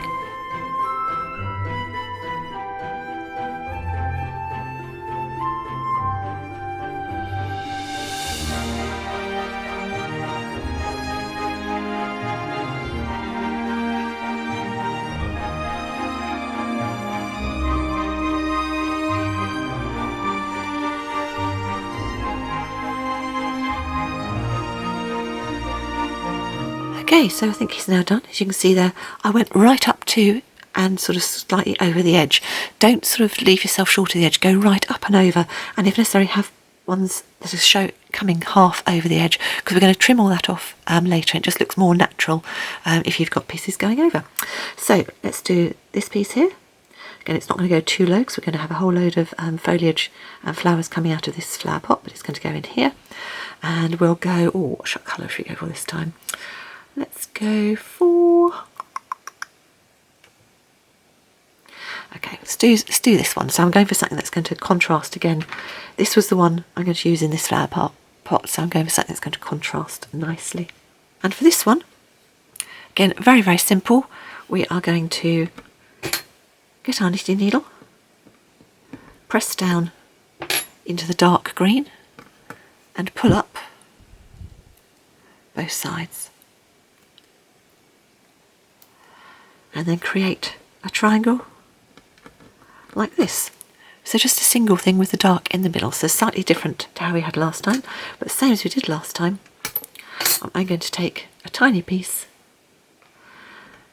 Okay, so I think he's now done. As you can see there, I went right up to and sort of slightly over the edge. Don't sort of leave yourself short of the edge. Go right up and over, and if necessary have ones that are show coming half over the edge, because we're going to trim all that off later. It just looks more natural if you've got pieces going over. So let's do this piece here. Again, it's not going to go too low because we're going to have a whole load of foliage and flowers coming out of this flower pot, but it's going to go in here. And we'll go, oh, what colour should we go for this time? Let's go for, okay, let's do this one. So I'm going for something that's going to contrast again. This was the one I'm going to use in this flower pot, so I'm going for something that's going to contrast nicely. And for this one, again, very, very simple. We are going to get our knitting needle, press down into the dark green and pull up both sides. and then create a triangle like this. So just a single thing with the dark in the middle, so slightly different to how we had last time, but the same as we did last time. I'm going to take a tiny piece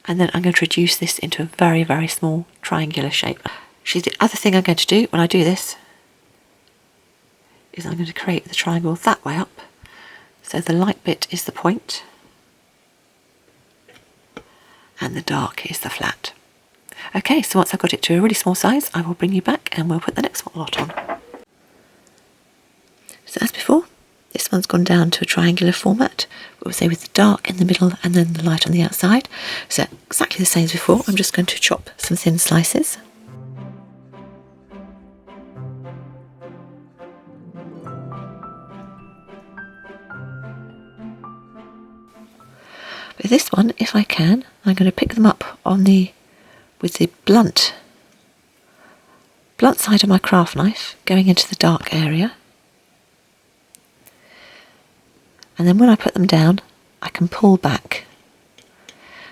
and then I'm going to reduce this into a very, very small triangular shape. The other thing I'm going to do when I do this is I'm going to create the triangle that way up, so the light bit is the point and the dark is the flat. Okay, so once I've got it to a really small size, I will bring you back and we'll put the next lot on. So as before, this one's gone down to a triangular format, we'll say with the dark in the middle and then the light on the outside. So exactly the same as before, I'm just going to chop some thin slices. With this one, if I can, I'm going to pick them up with the blunt side of my craft knife going into the dark area. And then when I put them down, I can pull back.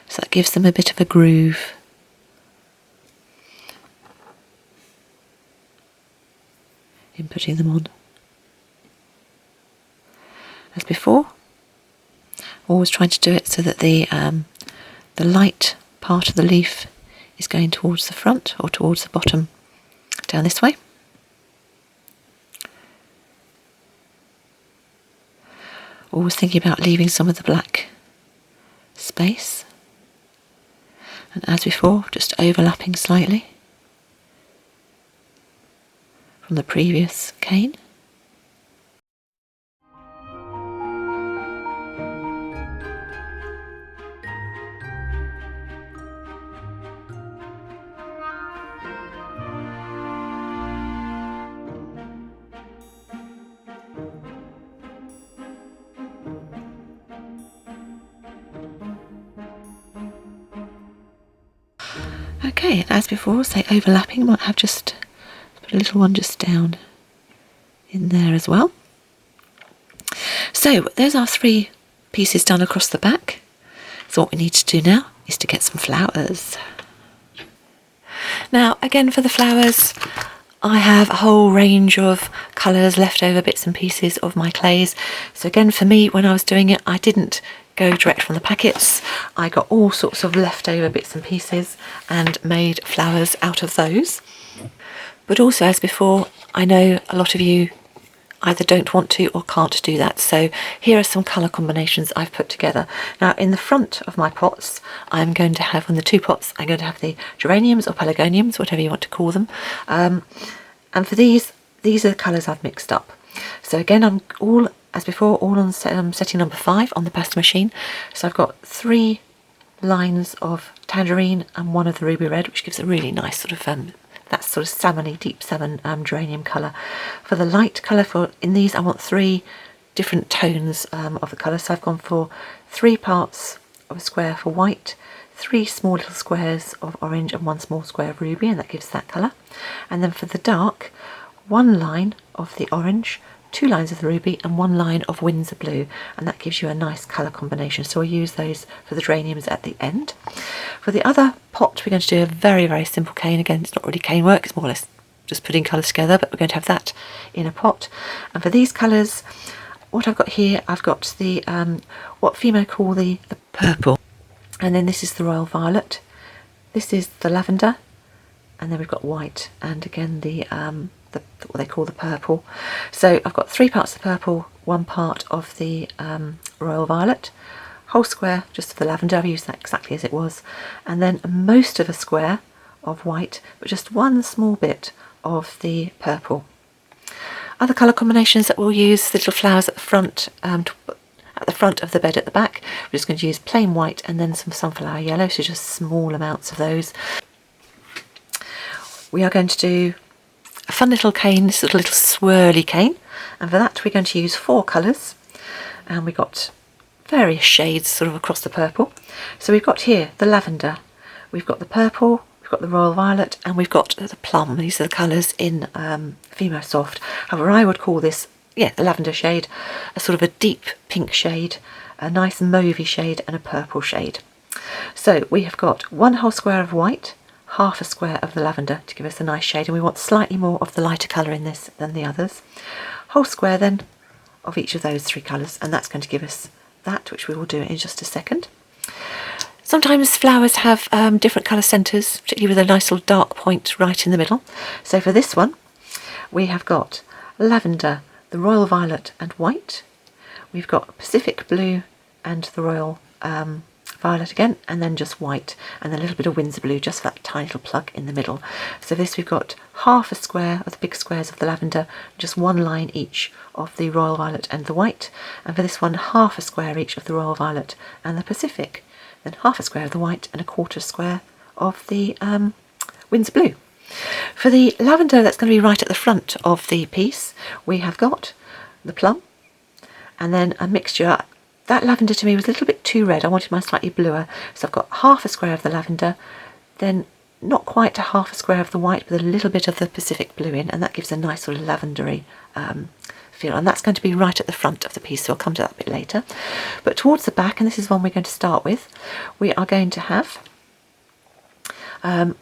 So that gives them a bit of a groove. In putting them on. As before, always trying to do it so that the light part of the leaf is going towards the front or towards the bottom, down this way. Always thinking about leaving some of the black space, and as before, just overlapping slightly from the previous cane. Okay, as before, say overlapping, might have just put a little one just down in there as well. So there's our 3 pieces done across the back. So what we need to do now is to get some flowers. Now again, for the flowers, I have a whole range of colours, leftover bits and pieces of my clays. So again, for me, when I was doing it, I didn't go direct from the packets. I got all sorts of leftover bits and pieces and made flowers out of those. But also, as before, I know a lot of you either don't want to or can't do that. So here are some colour combinations I've put together. Now in the front of my pots, I'm going to have, on the 2 pots, I'm going to have the geraniums or pelargoniums, whatever you want to call them. And for these are the colours I've mixed up. So again, I'm all, as before, all on setting number 5 on the pasta machine. So I've got 3 lines of tangerine and 1 of the ruby red, which gives a really nice sort of that sort of salmony, deep salmon geranium colour. For the light colour, in these I want 3 different tones of the colour. So I've gone for 3 parts of a square for white, 3 small little squares of orange and 1 small square of ruby, and that gives that colour. And then for the dark, 1 line of the orange, 2 lines of the ruby and 1 line of Windsor blue, and that gives you a nice colour combination. So we'll use those for the geraniums at the end. For the other pot, we're going to do a very, very simple cane. Again, it's not really cane work, it's more or less just putting colours together, but we're going to have that in a pot. And for these colours, what I've got here, I've got the what Fiona call the purple, and then this is the royal violet, this is the lavender, and then we've got white, and again the what they call the purple. So I've got 3 parts of purple, 1 part of the royal violet, whole square just of the lavender, I've used that exactly as it was, and then most of a square of white, but just 1 small bit of the purple. Other colour combinations that we'll use, the little flowers at the front, at the front of the bed at the back, we're just going to use plain white and then some sunflower yellow, so just small amounts of those. We are going to do a fun little cane, this little swirly cane, and for that we're going to use 4 colours, and we've got various shades sort of across the purple. So we've got here the lavender, we've got the purple, we've got the royal violet, and we've got the plum. These are the colours in Fimo Soft. However, I would call this, the lavender shade, a sort of a deep pink shade, a nice mauvey shade and a purple shade. So we have got 1 whole square of white, half a square of the lavender to give us a nice shade, and we want slightly more of the lighter colour in this than the others. Whole square then of each of those 3 colours, and that's going to give us that, which we will do in just a second. Sometimes flowers have different colour centres, particularly with a nice little dark point right in the middle. So for this one, we have got lavender, the royal violet and white. We've got Pacific blue and the royal violet again, and then just white, and then a little bit of Windsor blue, just for that tiny little plug in the middle. So this we've got half a square of the big squares of the lavender, just 1 line each of the royal violet and the white, and for this one half a square each of the royal violet and the Pacific, then half a square of the white and a quarter square of the Windsor blue. For the lavender that's going to be right at the front of the piece, we have got the plum, and then a mixture. That lavender to me was a little bit too red. I wanted mine slightly bluer. So I've got half a square of the lavender, then not quite a half a square of the white, but a little bit of the Pacific blue in, and that gives a nice sort of lavendery feel. And that's going to be right at the front of the piece, so I'll come to that a bit later. But towards the back, and this is one we're going to start with, we are going to have a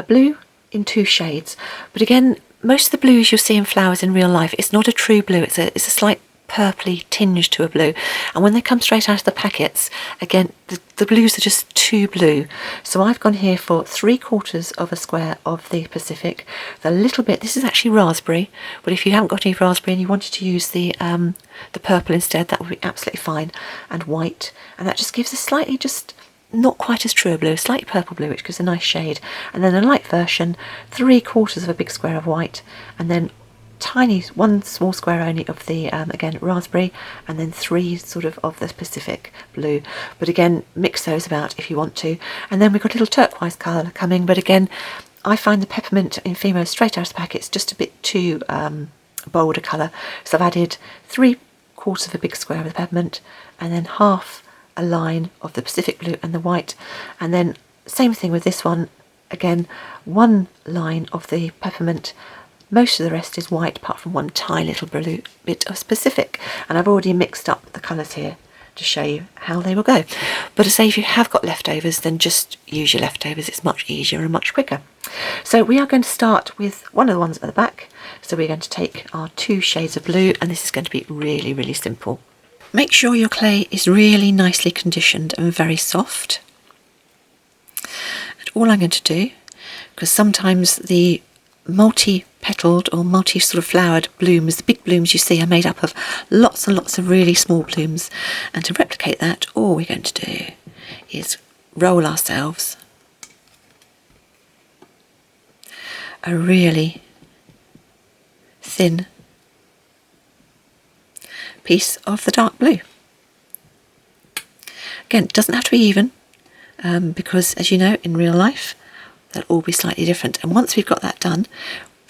blue in 2 shades. But again, most of the blues you'll see in flowers in real life, it's not a true blue, it's a slight purpley tinge to a blue, and when they come straight out of the packets, again the blues are just too blue. So I've gone here for 3/4 of a square of the Pacific, a little bit, this is actually raspberry, but if you haven't got any raspberry and you wanted to use the purple instead, that would be absolutely fine, and white, and that just gives a slightly, just not quite as true a blue, slightly purple blue, which gives a nice shade. And then a light version, 3/4 of a big square of white, and then tiny 1 small square only of the again raspberry, and then 3 sort of the Pacific blue. But again, mix those about if you want to. And then we've got a little turquoise colour coming, but again I find the peppermint in Fimo straight out of the packets just a bit too bold a colour, so I've added 3/4 of a big square of the peppermint, and then half a line of the Pacific blue and the white, and then same thing with this one, again 1 line of the peppermint. Most of the rest is white, apart from 1 tiny little blue bit of Pacific. And I've already mixed up the colours here to show you how they will go. But to say, if you have got leftovers, then just use your leftovers. It's much easier and much quicker. So we are going to start with one of the ones at the back. So we're going to take our 2 shades of blue, and this is going to be really, really simple. Make sure your clay is really nicely conditioned and very soft. And all I'm going to do, because sometimes the multi-petaled or multi-sort of flowered blooms, the big blooms you see, are made up of lots and lots of really small blooms, and to replicate that, all we're going to do is roll ourselves a really thin piece of the dark blue. Again, it doesn't have to be even, because as you know, in real life they'll all be slightly different. And once we've got that done,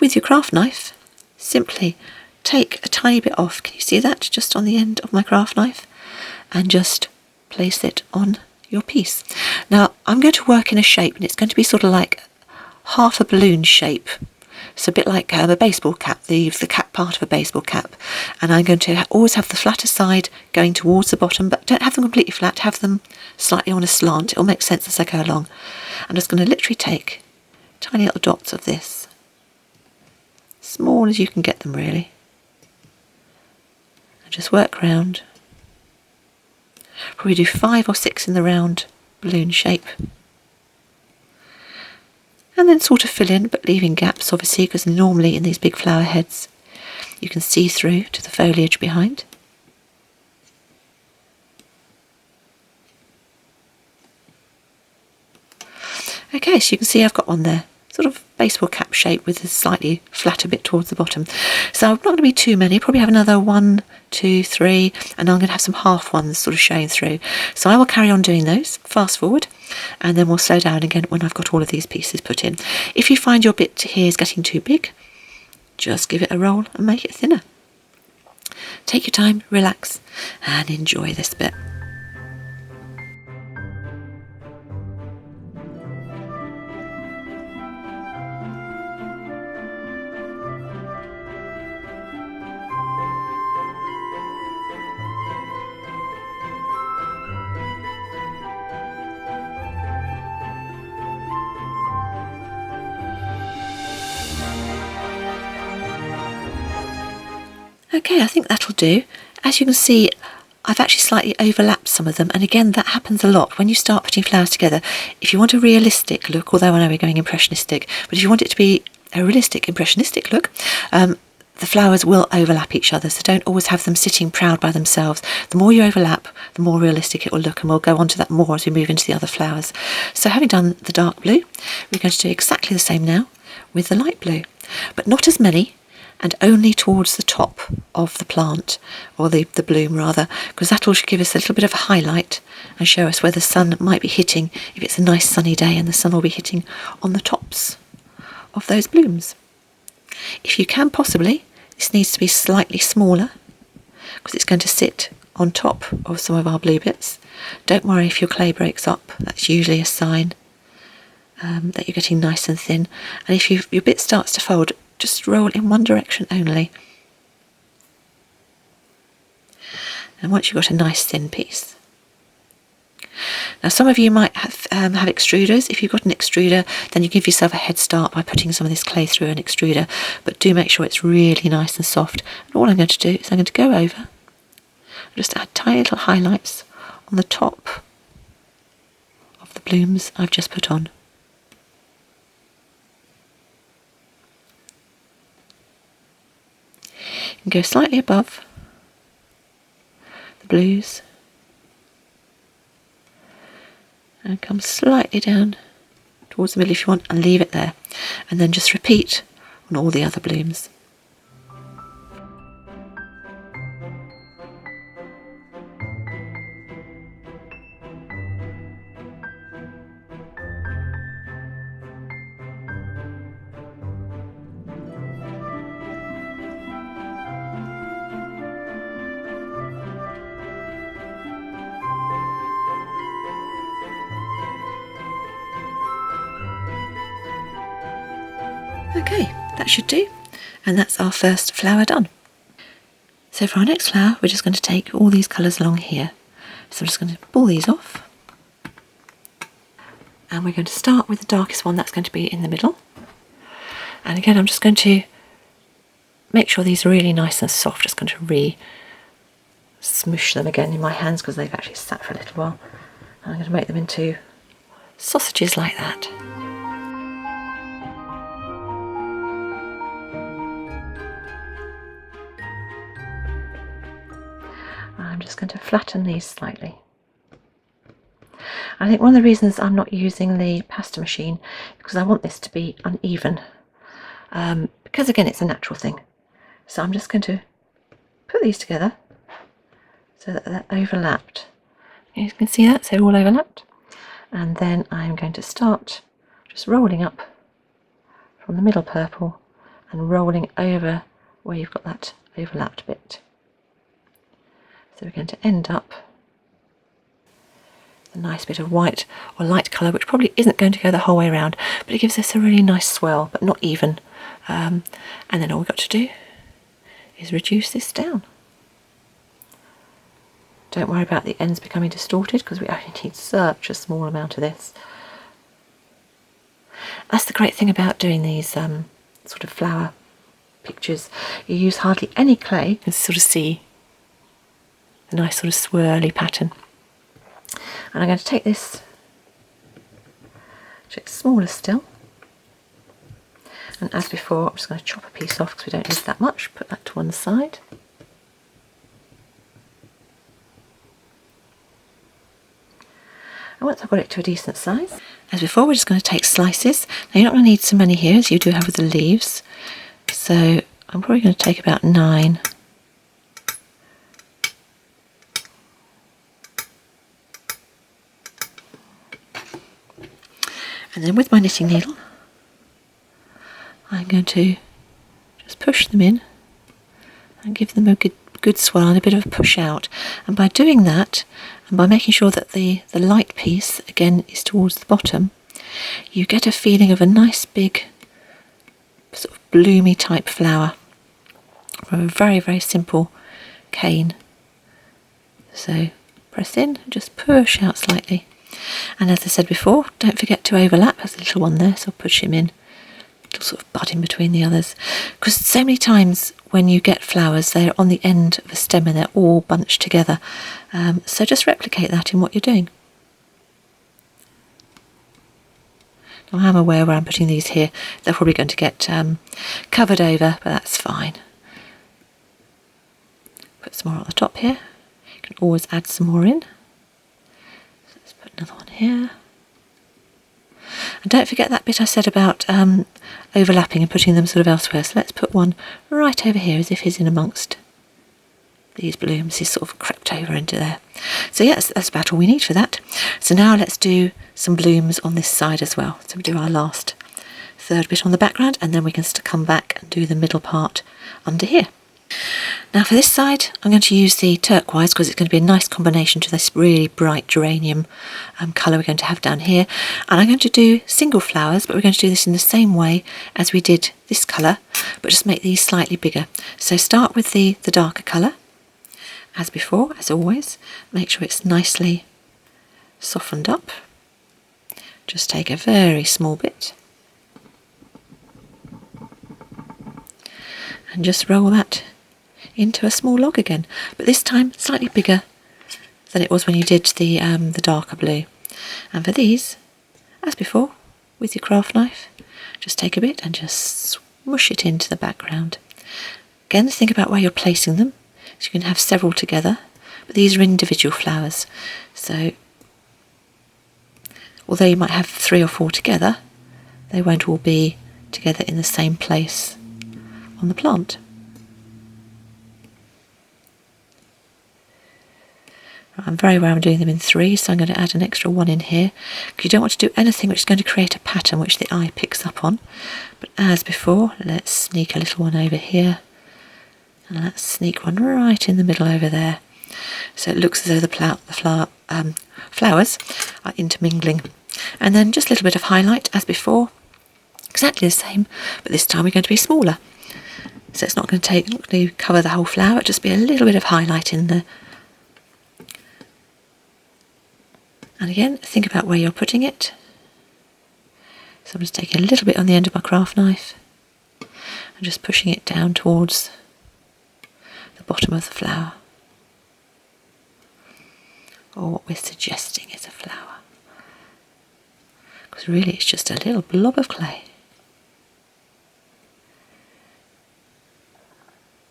with your craft knife, simply take a tiny bit off. Can you see that just on the end of my craft knife? And just place it on your piece. Now I'm going to work in a shape, and it's going to be sort of like half a balloon shape. So a bit like a baseball cap, the cap part of a baseball cap. And I'm going to always have the flatter side going towards the bottom, but don't have them completely flat, have them slightly on a slant. It'll make sense as I go along. I'm just going to literally take tiny little dots of this, small as you can get them really, and just work round. Probably do 5 or 6 in the round balloon shape. And then sort of fill in, but leaving gaps obviously, because normally in these big flower heads you can see through to the foliage behind. Okay, so you can see I've got one there, sort of baseball cap shape with a slightly flatter bit towards the bottom. So I'm not going to be too many, probably have another 1, 2, 3, and I'm going to have some half ones sort of showing through. So I will carry on doing those, fast forward, and then we'll slow down again when I've got all of these pieces put in. If you find your bit here is getting too big, just give it a roll and make it thinner. Take your time, relax, and enjoy this bit. Okay, I think that'll do. As you can see, I've actually slightly overlapped some of them, and again that happens a lot when you start putting flowers together. If you want a realistic look, although I know we're going impressionistic, but if you want it to be a realistic impressionistic look, the flowers will overlap each other, so don't always have them sitting proud by themselves. The more you overlap, the more realistic it will look, and we'll go on to that more as we move into the other flowers. So having done the dark blue, we're going to do exactly the same now with the light blue, but not as many, and only towards the top of the plant, or the bloom rather, because that will give us a little bit of a highlight and show us where the sun might be hitting if it's a nice sunny day, and the sun will be hitting on the tops of those blooms. If you can possibly, this needs to be slightly smaller because it's going to sit on top of some of our blue bits. Don't worry if your clay breaks up, that's usually a sign that you're getting nice and thin. And if your bit starts to fold, just roll in one direction only. And once you've got a nice thin piece. Now some of you might have extruders. If you've got an extruder, then you give yourself a head start by putting some of this clay through an extruder, but do make sure it's really nice and soft. And all I'm going to do is I'm going to go over and just add tiny little highlights on the top of the blooms I've just put on. And go slightly above the blues and come slightly down towards the middle if you want, and leave it there, and then just repeat on all the other blooms. Okay, that should do, and that's our first flower done. So for our next flower, we're just going to take all these colours along here. So I'm just going to pull these off, and we're going to start with the darkest one. That's going to be in the middle. And again, I'm just going to make sure these are really nice and soft. Just going to smush them again in my hands because they've actually sat for a little while. And I'm going to make them into sausages like that. I'm just going to flatten these slightly. I think one of the reasons I'm not using the pasta machine is because I want this to be uneven, because again it's a natural thing. So I'm just going to put these together so that they're overlapped. You can see that, so all overlapped. And then I'm going to start just rolling up from the middle purple and rolling over where you've got that overlapped bit. So we're going to end up with a nice bit of white or light colour, which probably isn't going to go the whole way around, but it gives us a really nice swell, but not even. And then all we've got to do is reduce this down. Don't worry about the ends becoming distorted because we only need such a small amount of this. That's the great thing about doing these sort of flower pictures. You use hardly any clay. You can sort of see a nice sort of swirly pattern. And I'm going to take this, which is smaller still, and as before I'm just going to chop a piece off because we don't need that much. Put that to one side. And once I've got it to a decent size, as before, we're just going to take slices. Now you're not going to need so many here as you do have with the leaves, so I'm probably going to take about 9. And then with my knitting needle, I'm going to just push them in and give them a good swirl and a bit of a push out. And by doing that, and by making sure that the light piece, again, is towards the bottom, you get a feeling of a nice big sort of bloomy type flower from a very, very simple cane. So press in and just push out slightly. And as I said before, don't forget to overlap. There's a little one there, so push him in, a little sort of bud in between the others. Because so many times when you get flowers, they're on the end of a stem and they're all bunched together. So just replicate that in what you're doing. Now, I'm aware where I'm putting these here, they're probably going to get covered over, but that's fine. Put some more on the top here. You can always add some more in. So let's put another one here. And don't forget that bit I said about overlapping and putting them sort of elsewhere. So let's put one right over here as if he's in amongst these blooms. He's sort of crept over into there. So yes, that's about all we need for that. So now let's do some blooms on this side as well. So we do our last third bit on the background, and then we can come back and do the middle part under here. Now for this side, I'm going to use the turquoise because it's going to be a nice combination to this really bright geranium colour we're going to have down here. And I'm going to do single flowers, but we're going to do this in the same way as we did this colour, but just make these slightly bigger. So start with the darker colour, as before, as always. Make sure it's nicely softened up. Just take a very small bit and just roll that into a small log again, but this time slightly bigger than it was when you did the darker blue. And for these, as before, with your craft knife, just take a bit and just smush it into the background. Again, think about where you're placing them, so you can have several together, but these are individual flowers, so although you might have 3 or 4 together, they won't all be together in the same place on the plant. I'm very aware I'm doing them in 3, so I'm going to add an extra 1 in here, because you don't want to do anything which is going to create a pattern which the eye picks up on. But as before, let's sneak a little one over here, and let's sneak one right in the middle over there, so it looks as though the flowers are intermingling. And then just a little bit of highlight as before, exactly the same, but this time we're going to be smaller. So it's not going to cover the whole flower, it'll just be a little bit of highlight in there. And again, think about where you're putting it. So I'm just taking a little bit on the end of my craft knife and just pushing it down towards the bottom of the flower. Or what we're suggesting is a flower. Because really it's just a little blob of clay.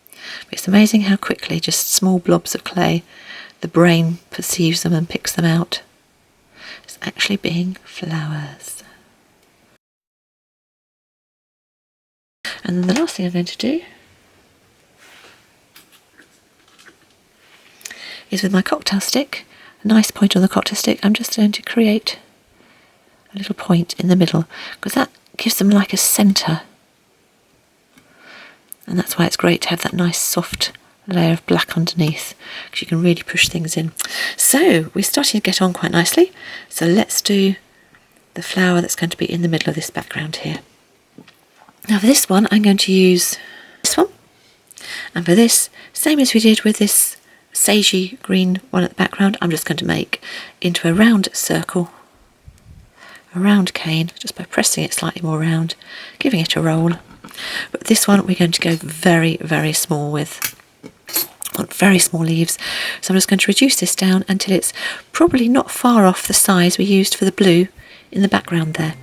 But it's amazing how quickly just small blobs of clay, the brain perceives them and picks them out. It's actually being flowers. And then the last thing I'm going to do is with my cocktail stick, a nice point on the cocktail stick, I'm just going to create a little point in the middle, because that gives them like a centre. And that's why it's great to have that nice soft layer of black underneath, because you can really push things in. So we're starting to get on quite nicely, so let's do the flower that's going to be in the middle of this background here. Now for this one I'm going to use this one, and for this, same as we did with this sagey green one at the background, I'm just going to make into a round circle, a round cane, just by pressing it slightly more round, giving it a roll. But this one we're going to go very, very small with. I want very small leaves, so I'm just going to reduce this down until it's probably not far off the size we used for the blue in the background there.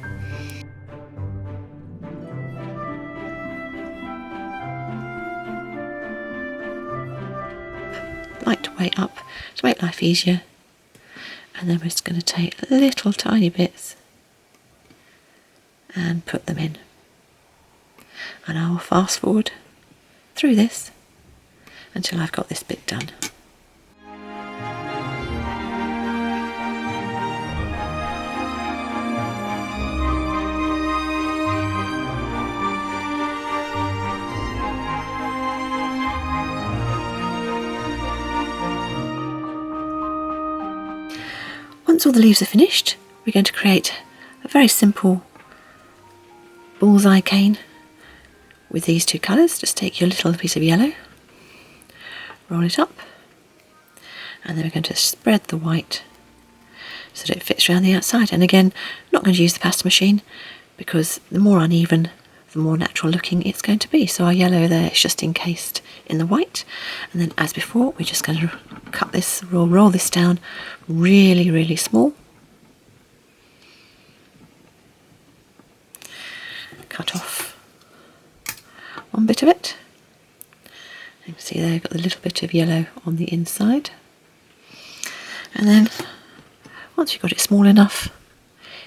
Light way up to make life easier, and then we're just going to take little tiny bits and put them in, and I'll fast forward through this until I've got this bit done. Once all the leaves are finished, we're going to create a very simple bullseye cane with these 2 colours. Just take your little piece of yellow, roll it up, and then we're going to spread the white so that it fits around the outside. And again, not going to use the pasta machine, because the more uneven the more natural looking it's going to be. So our yellow there is just encased in the white, and then as before we're just going to cut this, roll this down really small. Cut off one bit of it. You can see there you've got the little bit of yellow on the inside, and then once you've got it small enough,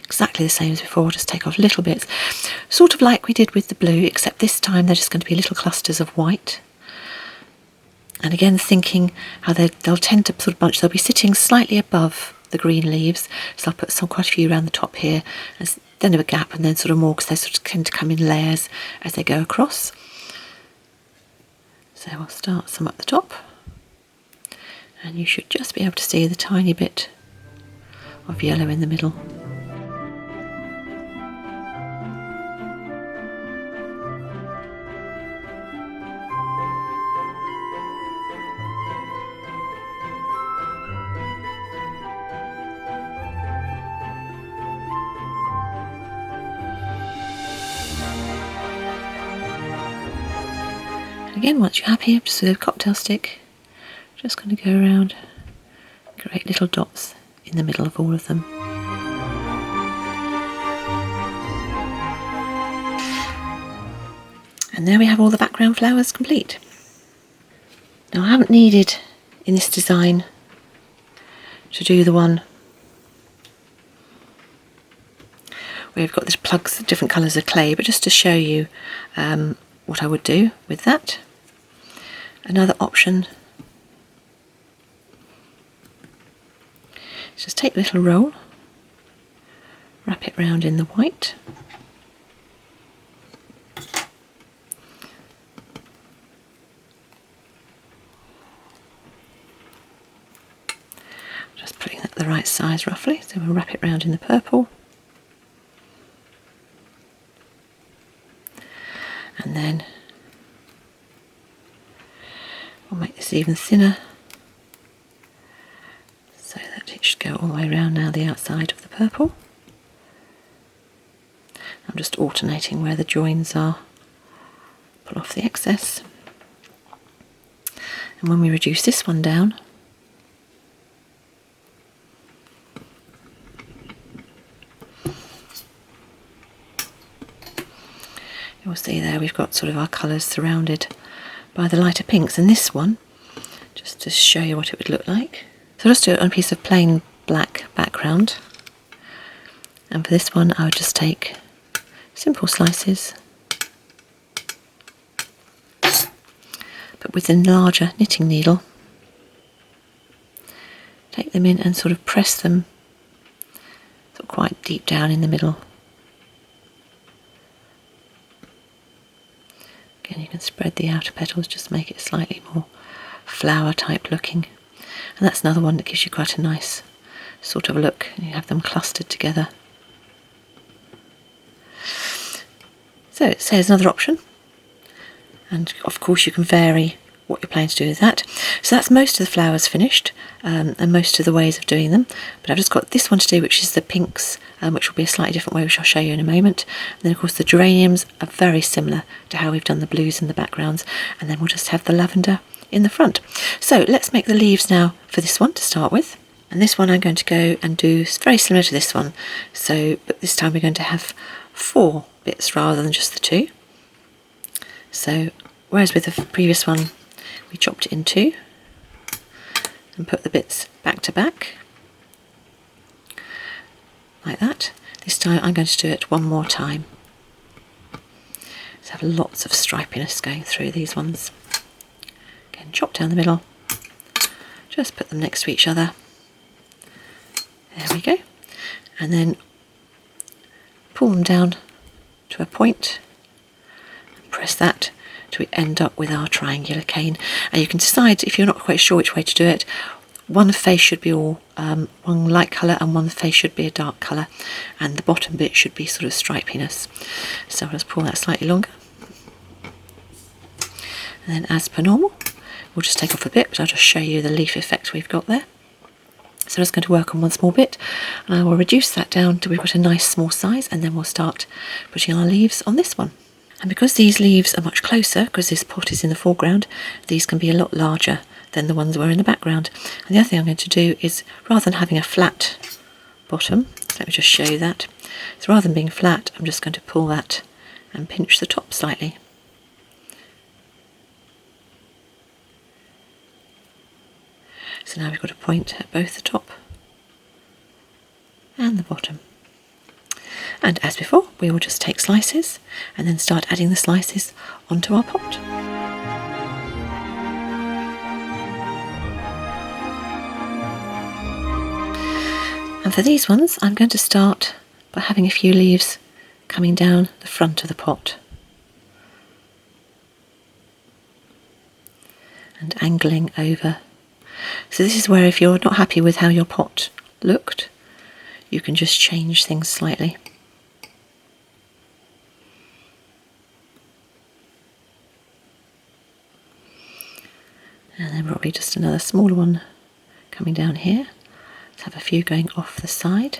exactly the same as before, just take off little bits, sort of like we did with the blue, except this time they're just going to be little clusters of white. And again, thinking how they'll tend to sort of bunch, they'll be sitting slightly above the green leaves, so I'll put quite a few around the top here, and then a gap, and then sort of more, because they sort of tend to come in layers as they go across. So we'll start some at the top, and you should just be able to see the tiny bit of yellow in the middle. Again, once you're happy, just with a cocktail stick, just going to go around, create little dots in the middle of all of them. And there we have all the background flowers complete. Now I haven't needed in this design to do the one where we've got this plugs different colours of clay, but just to show you what I would do with that. Another option is just take a little roll, wrap it round in the white, just putting that the right size roughly, so we'll wrap it round in the purple, and then we'll make this even thinner so that it should go all the way around now the outside of the purple. I'm just alternating where the joins are, pull off the excess, and when we reduce this one down, you'll see there we've got sort of our colours surrounded by the lighter pinks, and this one, just to show you what it would look like. So I'll just do it on a piece of plain black background, and for this one I would just take simple slices, but with the larger knitting needle, take them in and sort of press them sort of quite deep down in the middle. Again, you can spread the outer petals, just make it slightly more flower type looking, and that's another one that gives you quite a nice sort of look. You have them clustered together. So it says another option, and of course you can vary what you're planning to do with that. So that's most of the flowers finished, and most of the ways of doing them, but I've just got this one to do, which is the pinks, which will be a slightly different way, which I'll show you in a moment. And then of course the geraniums are very similar to how we've done the blues in the backgrounds, and then we'll just have the lavender in the front. So let's make the leaves now for this one to start with, and this one I'm going to go and do very similar to this one, so but this time we're going to have 4 bits rather than just the 2. So whereas with the previous one we chopped it in 2 and put the bits back to back like that, this time I'm going to do it one more time. So have lots of stripiness going through these ones. Again, chop down the middle, just put them next to each other, there we go, and then pull them down to a point and press that till we end up with our triangular cane. And you can decide, if you're not quite sure which way to do it, one face should be all one light colour and one face should be a dark colour, and the bottom bit should be sort of stripiness. So I'll just pull that slightly longer, and then as per normal we'll just take off a bit, but I'll just show you the leaf effect we've got there. So I'm just going to work on one small bit, and I will reduce that down till we've got a nice small size, and then we'll start putting our leaves on this one. And because these leaves are much closer, because this pot is in the foreground, these can be a lot larger than the ones that were in the background. And the other thing I'm going to do is, rather than having a flat bottom, let me just show you that. So rather than being flat, I'm just going to pull that and pinch the top slightly. So now we've got a point at both the top and the bottom. And as before, we will just take slices and then start adding the slices onto our pot. And for these ones, I'm going to start by having a few leaves coming down the front of the pot and angling over. So this is where, if you're not happy with how your pot looked, you can just change things slightly. And then probably just another smaller one coming down here. Let's have a few going off the side.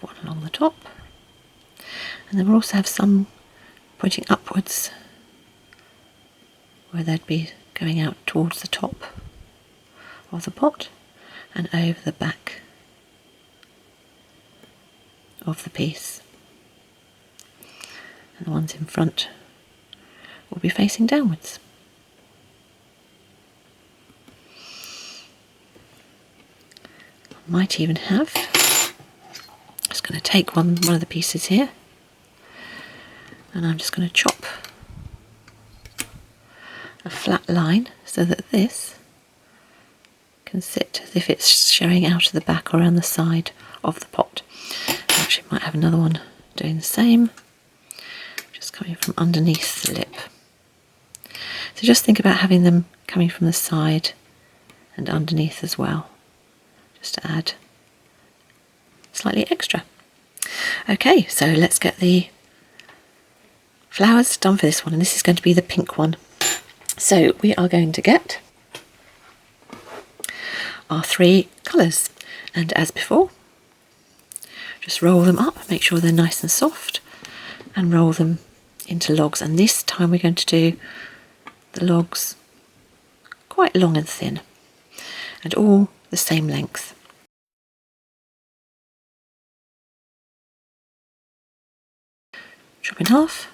One along the top. And then we'll also have some pointing upwards, where they'd be going out towards the top of the pot and over the back of the piece. And the ones in front will be facing downwards. I might even have, just going to take one of the pieces here, and I'm just going to chop a flat line so that this can sit as if it's showing out of the back or around the side of the pot. I actually might have another one doing the same, just coming from underneath the lip. So just think about having them coming from the side and underneath as well, just to add slightly extra. Okay, so let's get the flowers done for this one, and this is going to be the pink one. So we are going to get our 3 colours, and as before, just roll them up, make sure they're nice and soft, and roll them into logs. And this time we're going to do the logs quite long and thin, and all the same length. Chop in half,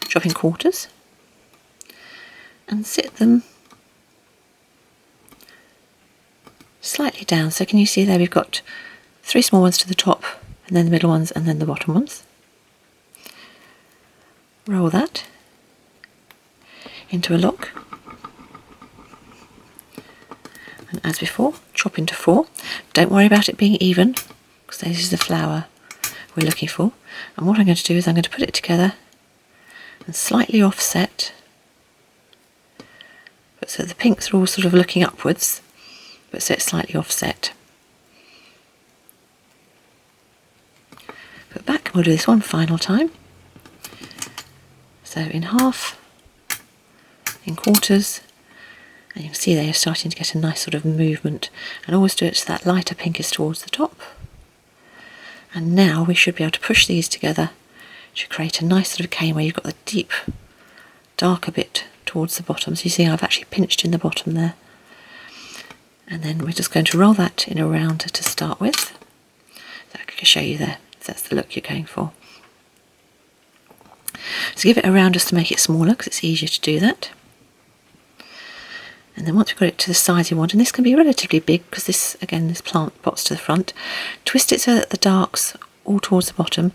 chop in quarters, and sit them slightly down. So can you see there we've got 3 small ones to the top, and then the middle ones, and then the bottom ones. Roll that into a log, and as before, chop into 4. Don't worry about it being even, because this is the flower we're looking for. And what I'm going to do is I'm going to put it together and slightly offset, but so the pinks are all sort of looking upwards, but so it's slightly offset. Put back, and we'll do this one final time. So in half, in quarters, and you can see they are starting to get a nice sort of movement, and always do it so that lighter pink is towards the top. And now we should be able to push these together to create a nice sort of cane where you've got the deep, darker bit towards the bottom. So you see I've actually pinched in the bottom there. And then we're just going to roll that in a round to start with. So I can show you there. So that's the look you're going for. So give it a round just to make it smaller, because it's easier to do that. And then once we've got it to the size you want, and this can be relatively big because this, again, this plant pot's to the front, twist it so that the dark's all towards the bottom,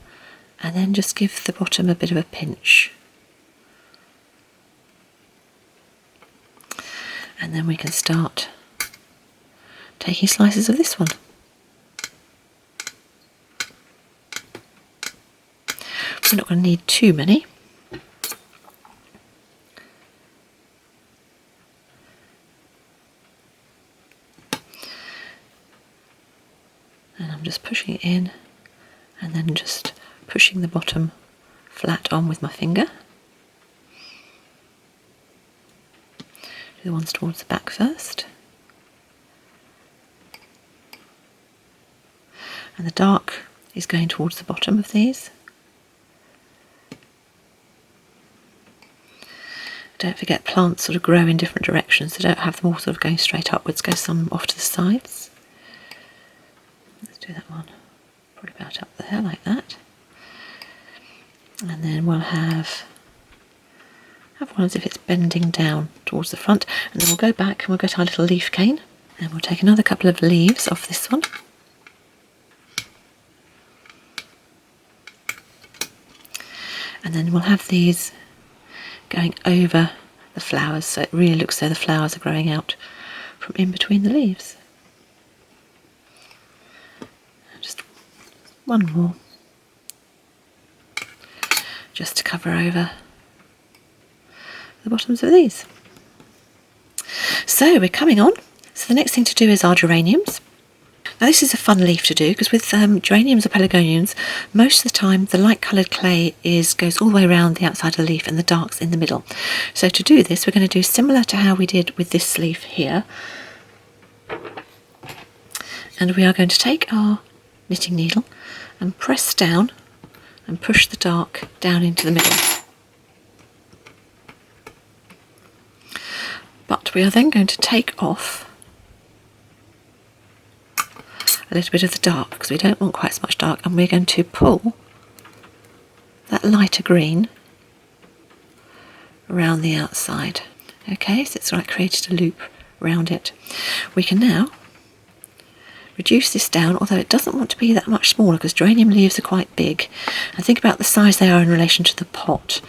and then just give the bottom a bit of a pinch. And then we can start taking slices of this one. We're not going to need too many. And I'm just pushing it in, and then just pushing the bottom flat on with my finger. Do the ones towards the back first. and the dark is going towards the bottom of these. Don't forget, plants sort of grow in different directions, so don't have them all sort of going straight upwards, go some off to the sides. Let's do that one, probably about up there like that. And then we'll have one as if it's bending down towards the front, and then we'll go back and we'll go to our little leaf cane, and we'll take another couple of leaves off this one. And then we'll have these going over the flowers, so it really looks as though the flowers are growing out from in between the leaves. Just one more, just to cover over the bottoms of these. So we're coming on. So the next thing to do is our geraniums. Now this is a fun leaf to do, because with geraniums or pelargoniums, most of the time the light coloured clay goes all the way around the outside of the leaf and the dark's in the middle. So to do this, we're going to do similar to how we did with this leaf here. And we are going to take our knitting needle and press down and push the dark down into the middle. But we are then going to take off a little bit of the dark, because we don't want quite so much dark, and we're going to pull that lighter green around the outside. Okay, so it's like created a loop around it. We can now reduce this down, although it doesn't want to be that much smaller because geranium leaves are quite big, and think about the size they are in relation to the pot.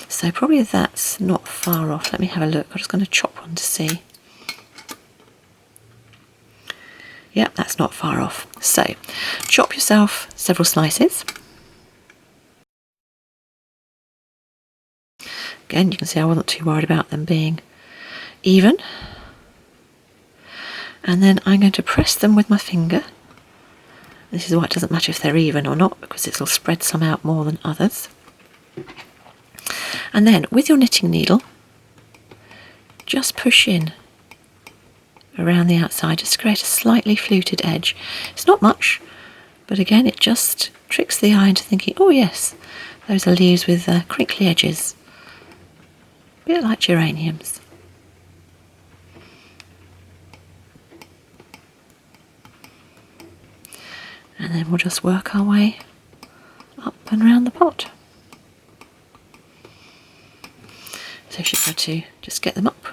So probably that's not far off. Let me have a look. I'm just going to chop one to see. Yep, that's not far off. So chop yourself several slices. Again, you can see I wasn't too worried about them being even. And then I'm going to press them with my finger. This is why it doesn't matter if they're even or not, because it will spread some out more than others. And then with your knitting needle, just push in around the outside, just to create a slightly fluted edge. It's not much, but again it just tricks the eye into thinking, oh yes, those are leaves with crinkly edges, a bit like geraniums. And then we'll just work our way up and around the pot. So you should try to just get them up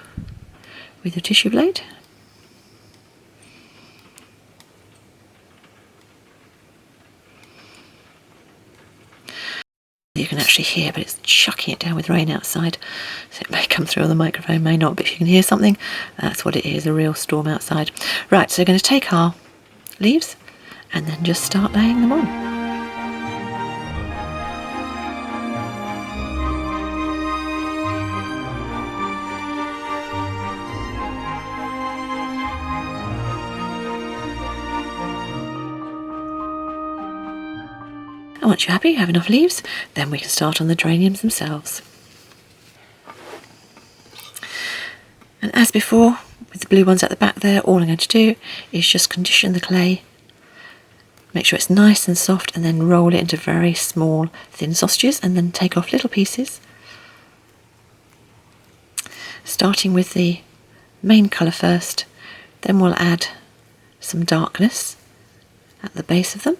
with your tissue blade. You can actually hear, but it's chucking it down with rain outside, so it may come through on the microphone, may not, but if you can hear something, that's what it is, a real storm outside. Right, so we're going to take our leaves and then just start laying them on. And once you're happy, you have enough leaves, then we can start on the geraniums themselves. And as before, with the blue ones at the back there, all I'm going to do is just condition the clay, make sure it's nice and soft, and then roll it into very small, thin sausages, and then take off little pieces. Starting with the main colour first, then we'll add some darkness at the base of them.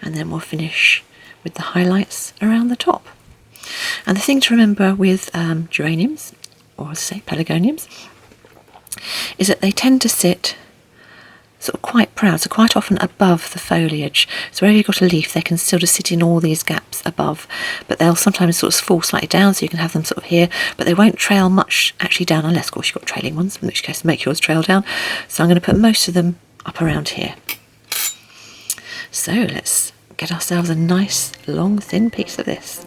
And then we'll finish with the highlights around the top. And the thing to remember with geraniums, or say pelargoniums, is that they tend to sit sort of quite proud, so quite often above the foliage. So wherever you've got a leaf, they can sort of sit in all these gaps above, but they'll sometimes sort of fall slightly down, so you can have them sort of here, but they won't trail much actually down, unless of course you've got trailing ones, in which case make yours trail down. So I'm going to put most of them up around here. So let's get ourselves a nice long thin piece of this.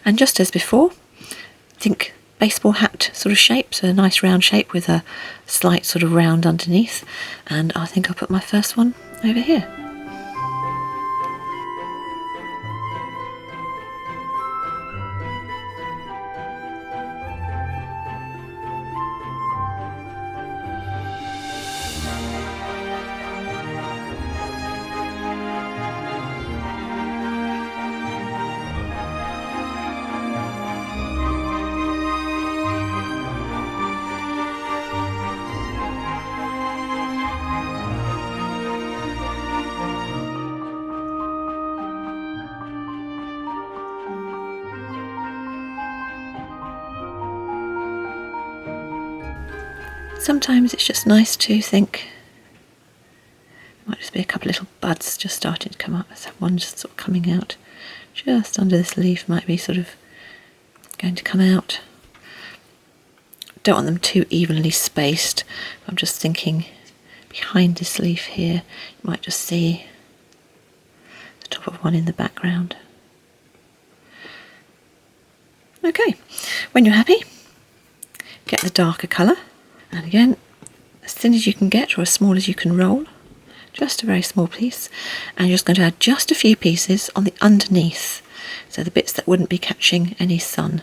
And just as before, think baseball hat sort of shape, so a nice round shape with a slight sort of round underneath, and I think I'll put my first one over here. Sometimes it's just nice to think it might just be a couple of little buds just starting to come up. Let's have one just sort of coming out just under this leaf, might be sort of going to come out. Don't want them too evenly spaced. I'm just thinking behind this leaf here, you might just see the top of one in the background. Okay, when you're happy, get the darker colour, and again, as thin as you can get or as small as you can roll, just a very small piece, and you're just going to add just a few pieces on the underneath, so the bits that wouldn't be catching any sun.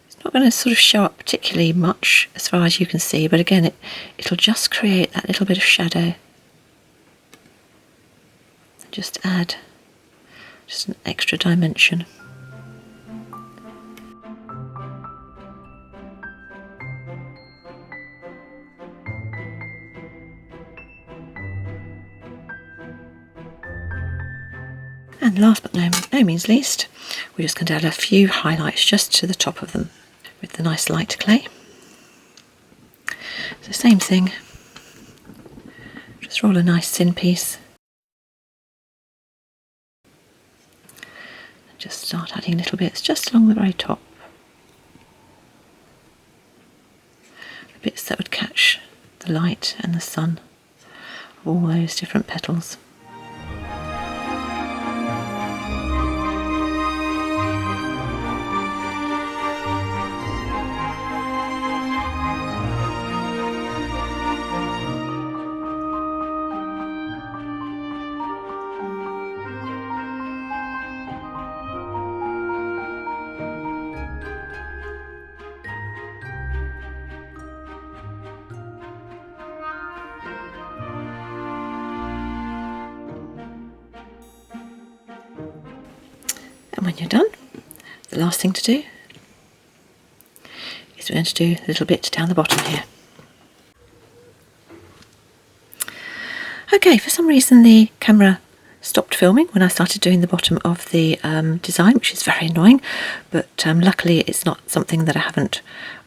It's not going to sort of show up particularly much as far as you can see, but again it'll just create that little bit of shadow. Just add just an extra dimension. And last but no means least, we're just going to add a few highlights just to the top of them with the nice light clay. So same thing, just roll a nice thin piece. And just start adding little bits just along the very top. The bits that would catch the light and the sun of all those different petals. And when you're done, the last thing to do is we're going to do a little bit down the bottom here. Okay, for some reason the camera stopped filming when I started doing the bottom of the design, which is very annoying, but luckily it's not something that I haven't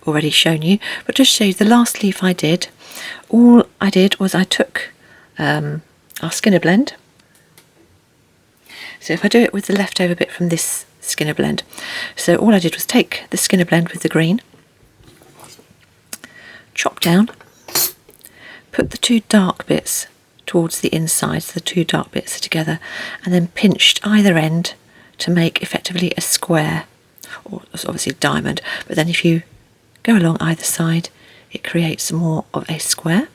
already shown you. But just to show you the last leaf I did, all I did was I took our Skinner blend. So if I do it with the leftover bit from this Skinner blend, so all I did was take the Skinner blend with the green, chop down, put the two dark bits towards the inside, so the two dark bits are together, and then pinched either end to make effectively a square, or obviously a diamond, but then if you go along either side it creates more of a square.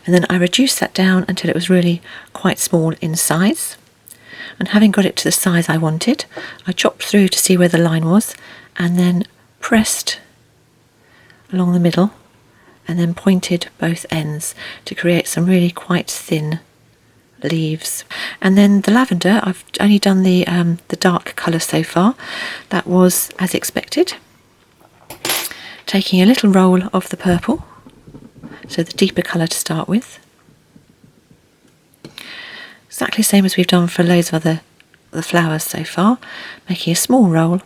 And then I reduced that down until it was really quite small in size, and having got it to the size I wanted, I chopped through to see where the line was and then pressed along the middle and then pointed both ends to create some really quite thin leaves. And then the lavender, I've only done the dark colour so far. That was as expected, taking a little roll of the purple, so the deeper colour to start with. Exactly the same as we've done for loads of the flowers so far, making a small roll,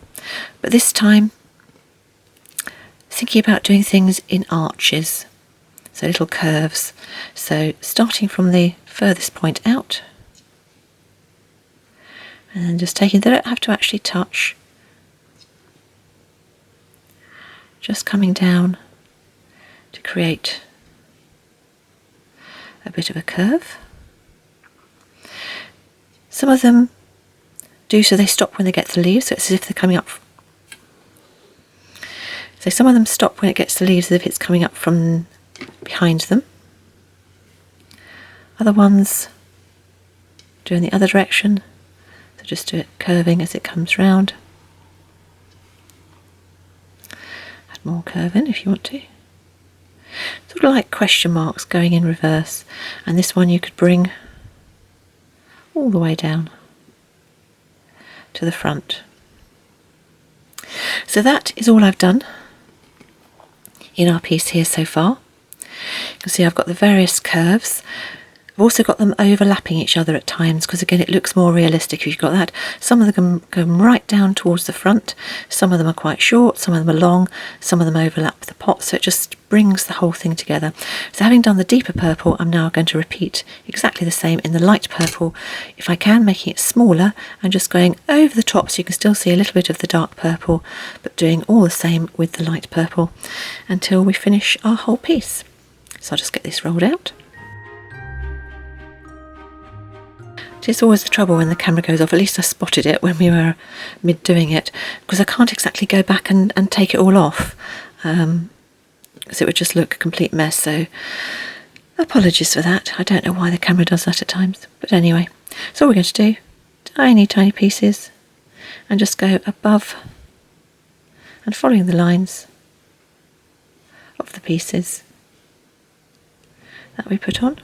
but this time thinking about doing things in arches, so little curves. So starting from the furthest point out, and then just taking, they don't have to actually touch, just coming down to create a bit of a curve. Some of them do so they stop when they get to the leaves, so it's as if they're coming up. So some of them stop when it gets to the leaves as if it's coming up from behind them. Other ones do in the other direction, so just do it curving as it comes round. Add more curving if you want to. Sort of like question marks going in reverse, and this one you could bring all the way down to the front. So that is all I've done in our piece here so far. You can see I've got the various curves. I've also got them overlapping each other at times because again it looks more realistic if you've got that. Some of them come right down towards the front, some of them are quite short, some of them are long, some of them overlap the pot, so it just brings the whole thing together. So having done the deeper purple, I'm now going to repeat exactly the same in the light purple, if I can, making it smaller and just going over the top so you can still see a little bit of the dark purple, but doing all the same with the light purple until we finish our whole piece. So I'll just get this rolled out. It's always the trouble when the camera goes off. At least I spotted it when we were mid doing it, because I can't exactly go back and take it all off, because it would just look a complete mess. So apologies for that. I don't know why the camera does that at times, but anyway, so all we're going to do, tiny pieces, and just go above and following the lines of the pieces that we put on.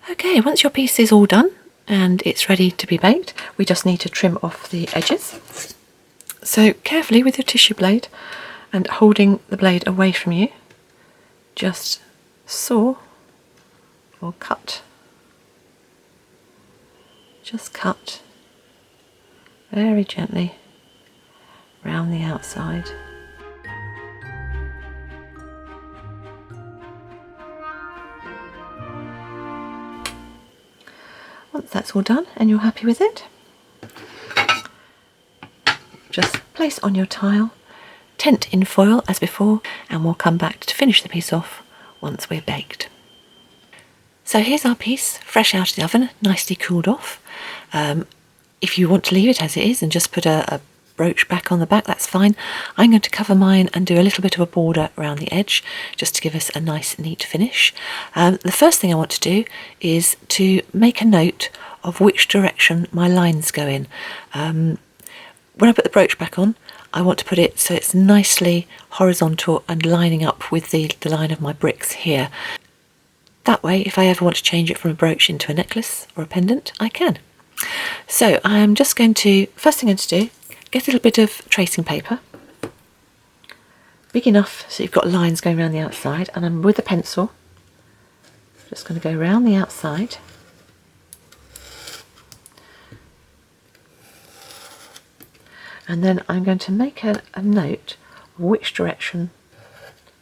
Okay, once your piece is all done and it's ready to be baked, we just need to trim off the edges. So carefully with your tissue blade and holding the blade away from you, just saw or cut. Just cut very gently round the outside. Once that's all done and you're happy with it, just place on your tile, tent in foil as before, and we'll come back to finish the piece off once we're baked. So here's our piece, fresh out of the oven, nicely cooled off. If you want to leave it as it is and just put a brooch back on the back, that's fine. I'm going to cover mine and do a little bit of a border around the edge just to give us a nice neat finish. The first thing I want to do is to make a note of which direction my lines go in. When I put the brooch back on, I want to put it so it's nicely horizontal and lining up with the line of my bricks here. That way, if I ever want to change it from a brooch into a necklace or a pendant, I can. So I'm just going to, first thing I'm going to do, get a little bit of tracing paper, big enough so you've got lines going around the outside, and I'm with a pencil just going to go around the outside. And then I'm going to make a note of which direction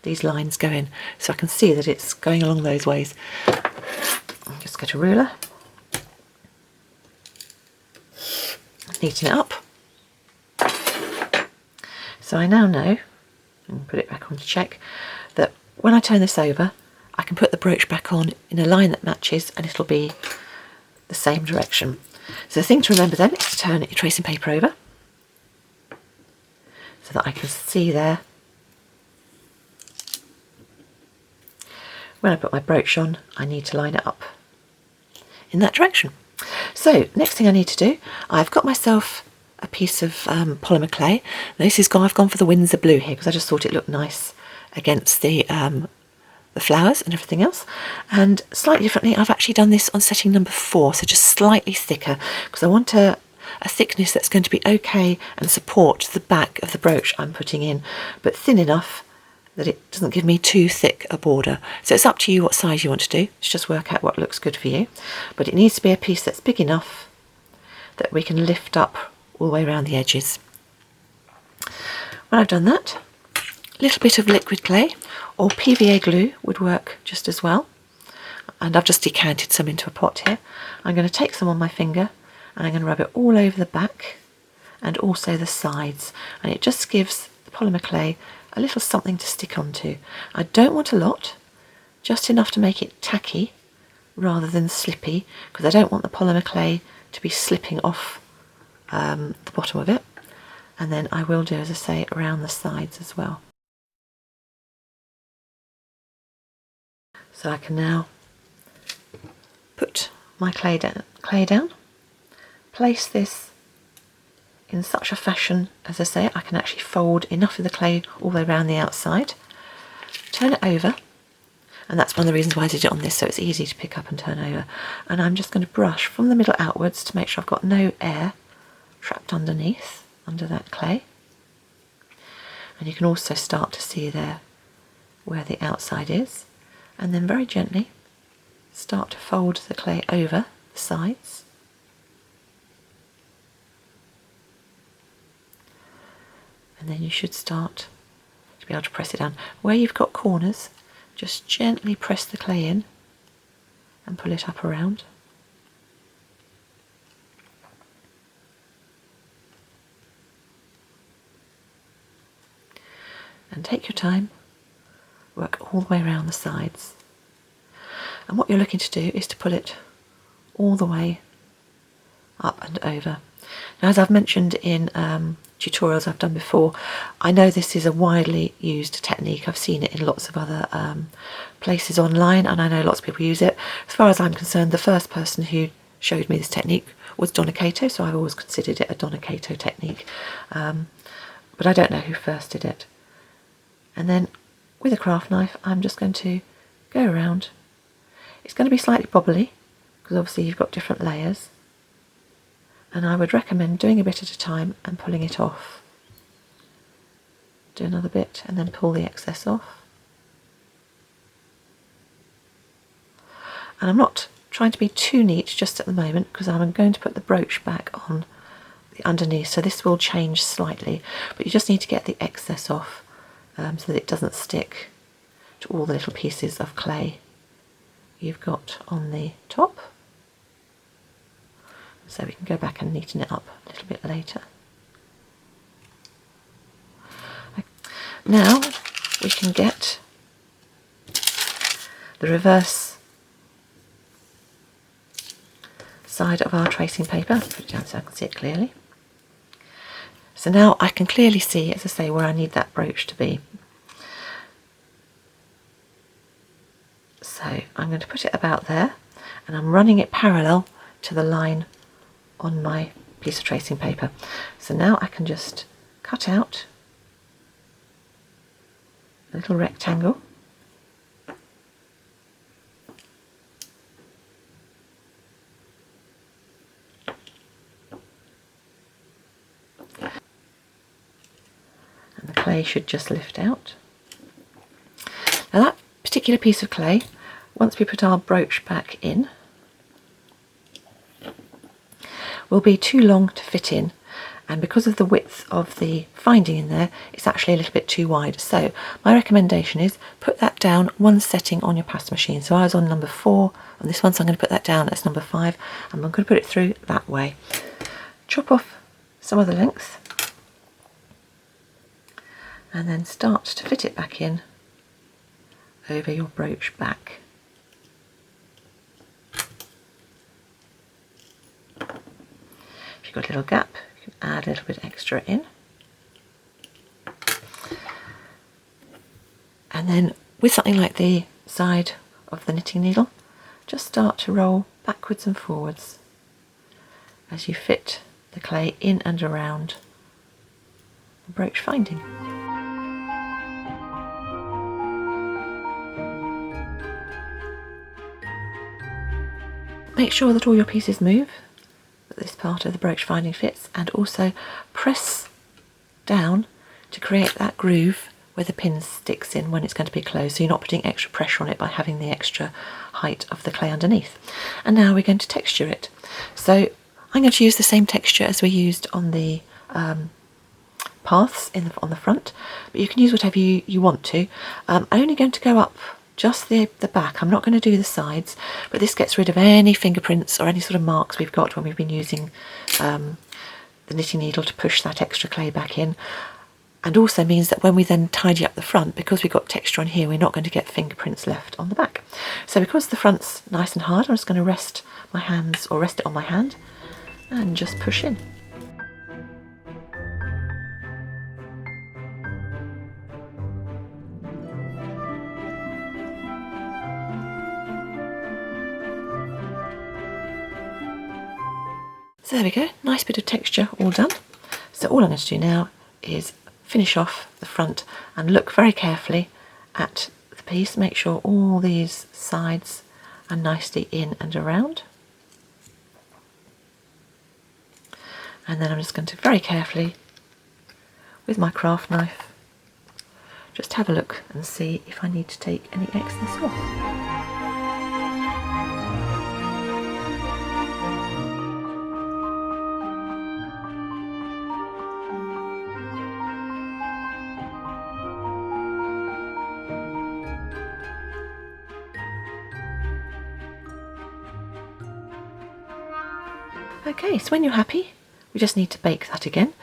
these lines go in, so I can see that it's going along those ways. I'll just get a ruler, neaten it up. So I now know, and put it back on to check, that when I turn this over, I can put the brooch back on in a line that matches and it'll be the same direction. So the thing to remember then is to turn your tracing paper over so that I can see there. When I put my brooch on, I need to line it up in that direction. So next thing I need to do, I've got myself a piece of polymer clay. Now I've gone for the Windsor blue here because I just thought it looked nice against the flowers and everything else. And slightly differently, I've actually done this on setting number 4, so just slightly thicker, because I want a thickness that's going to be okay and support the back of the brooch I'm putting in, but thin enough that it doesn't give me too thick a border. So it's up to you what size you want to do. It's just work out what looks good for you. But it needs to be a piece that's big enough that we can lift up all the way around the edges. When I've done that, a little bit of liquid clay or PVA glue would work just as well. And I've just decanted some into a pot here. I'm going to take some on my finger and I'm going to rub it all over the back and also the sides. And it just gives the polymer clay a little something to stick onto. I don't want a lot, just enough to make it tacky rather than slippy, because I don't want the polymer clay to be slipping off the bottom of it, and then I will do, as I say, around the sides as well. So I can now put my clay down, place this in such a fashion, as I say, I can actually fold enough of the clay all the way around the outside, turn it over, and that's one of the reasons why I did it on this, so it's easy to pick up and turn over. And I'm just going to brush from the middle outwards to make sure I've got no air trapped underneath, under that clay. And you can also start to see there where the outside is, and then very gently start to fold the clay over the sides. And then you should start to be able to press it down. Where you've got corners, just gently press the clay in and pull it up around. And take your time, work all the way around the sides. And what you're looking to do is to pull it all the way up and over. Now, as I've mentioned in tutorials I've done before, I know this is a widely used technique. I've seen it in lots of other places online, and I know lots of people use it. As far as I'm concerned, the first person who showed me this technique was Donna Cato, so I've always considered it a Donna Cato technique. But I don't know who first did it. And then with a craft knife, I'm just going to go around. It's going to be slightly bobbly because obviously you've got different layers, and I would recommend doing a bit at a time and pulling it off. Do another bit and then pull the excess off. And I'm not trying to be too neat just at the moment because I'm going to put the brooch back on the underneath, so this will change slightly, but you just need to get the excess off so that it doesn't stick to all the little pieces of clay you've got on the top. So we can go back and neaten it up a little bit later. Now we can get the reverse side of our tracing paper. Put it down so I can see it clearly. So now I can clearly see, as I say, where I need that brooch to be. So I'm going to put it about there, and I'm running it parallel to the line on my piece of tracing paper. So now I can just cut out a little rectangle. And the clay should just lift out. Now that particular piece of clay, once we put our brooch back in, will be too long to fit in, and because of the width of the finding in there, it's actually a little bit too wide. So my recommendation is put that down one setting on your pasta machine. So I was on number 4 on this one, so I'm going to put that down as number 5, and I'm going to put it through that way. Chop off some of the length and then start to fit it back in over your brooch back. If you've got a little gap, you can add a little bit extra in. And then with something like the side of the knitting needle, just start to roll backwards and forwards as you fit the clay in and around the brooch finding. Make sure that all your pieces move, that this part of the brooch finding fits, and also press down to create that groove where the pin sticks in when it's going to be closed, so you're not putting extra pressure on it by having the extra height of the clay underneath. And now we're going to texture it. So I'm going to use the same texture as we used on the paths on the front, but you can use whatever you want to. I'm only going to go up just the back. I'm not going to do the sides, but this gets rid of any fingerprints or any sort of marks we've got when we've been using the knitting needle to push that extra clay back in, and also means that when we then tidy up the front, because we've got texture on here, we're not going to get fingerprints left on the back. So because the front's nice and hard, I'm just going to rest my hands, or rest it on my hand, and just push in. So there we go, nice bit of texture all done. So all I'm going to do now is finish off the front and look very carefully at the piece, make sure all these sides are nicely in and around. And then I'm just going to very carefully, with my craft knife, just have a look and see if I need to take any excess off. Okay, so when you're happy, we just need to bake that again.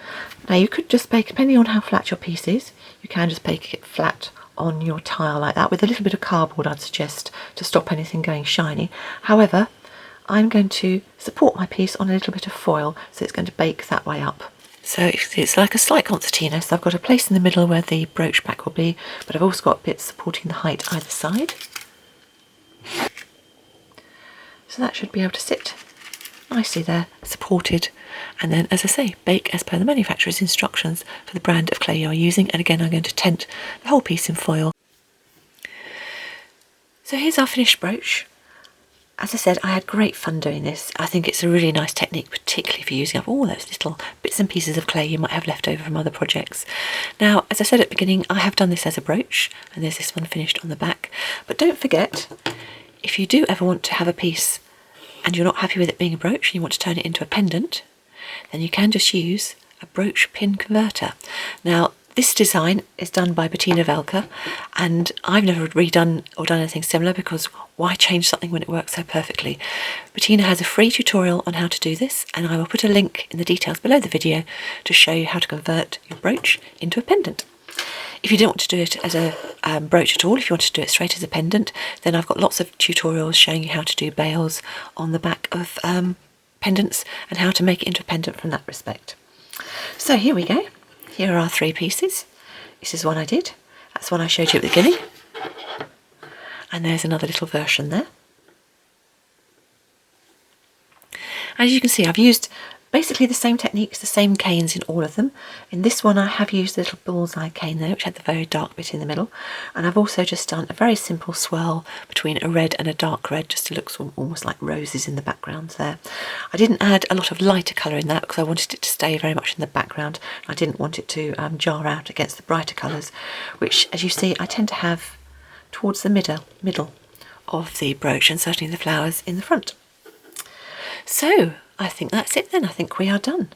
Now you could just bake, depending on how flat your piece is, you can just bake it flat on your tile like that with a little bit of cardboard, I'd suggest, to stop anything going shiny. However, I'm going to support my piece on a little bit of foil, so it's going to bake that way up. So it's like a slight concertina, so I've got a place in the middle where the brooch back will be, but I've also got bits supporting the height either side. So that should be able to sit nicely there, supported, and then, as I say, bake as per the manufacturer's instructions for the brand of clay you're using. And again, I'm going to tent the whole piece in foil. So here's our finished brooch. As I said, I had great fun doing this. I think it's a really nice technique, particularly for using up all those little bits and pieces of clay you might have left over from other projects. Now, as I said at the beginning, I have done this as a brooch, and there's this one finished on the back. But don't forget, if you do ever want to have a piece and you're not happy with it being a brooch and you want to turn it into a pendant, then you can just use a brooch pin converter. Now, this design is done by Bettina Velka, and I've never redone or done anything similar, because why change something when it works so perfectly? Bettina has a free tutorial on how to do this, and I will put a link in the details below the video to show you how to convert your brooch into a pendant. If you don't want to do it as a brooch at all, if you want to do it straight as a pendant, then I've got lots of tutorials showing you how to do bales on the back of pendants and how to make it into a pendant from that respect. So here we go. Here are our three pieces. This is one I did. That's one I showed you at the beginning. And there's another little version there. As you can see, I've used basically the same techniques, the same canes in all of them. In this one I have used a little bullseye cane there, which had the very dark bit in the middle, and I've also just done a very simple swirl between a red and a dark red, just to look almost like roses in the background there. I didn't add a lot of lighter colour in that because I wanted it to stay very much in the background. I didn't want it to jar out against the brighter colours, which, as you see, I tend to have towards the middle of the brooch, and certainly the flowers in the front. So I think that's it then. I think we are done.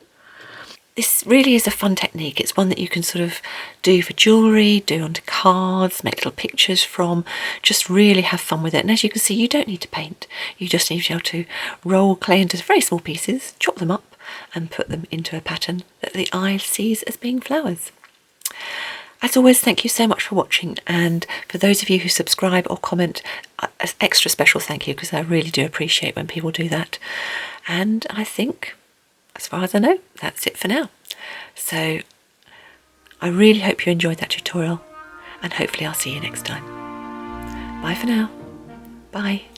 This really is a fun technique. It's one that you can sort of do for jewellery, do onto cards, make little pictures from, just really have fun with it. And as you can see, you don't need to paint. You just need to be able to roll clay into very small pieces, chop them up and put them into a pattern that the eye sees as being flowers. As always, thank you so much for watching, and for those of you who subscribe or comment, an extra special thank you, because I really do appreciate when people do that. And I think, as far as I know, that's it for now. So I really hope you enjoyed that tutorial, and hopefully I'll see you next time. Bye for now. Bye.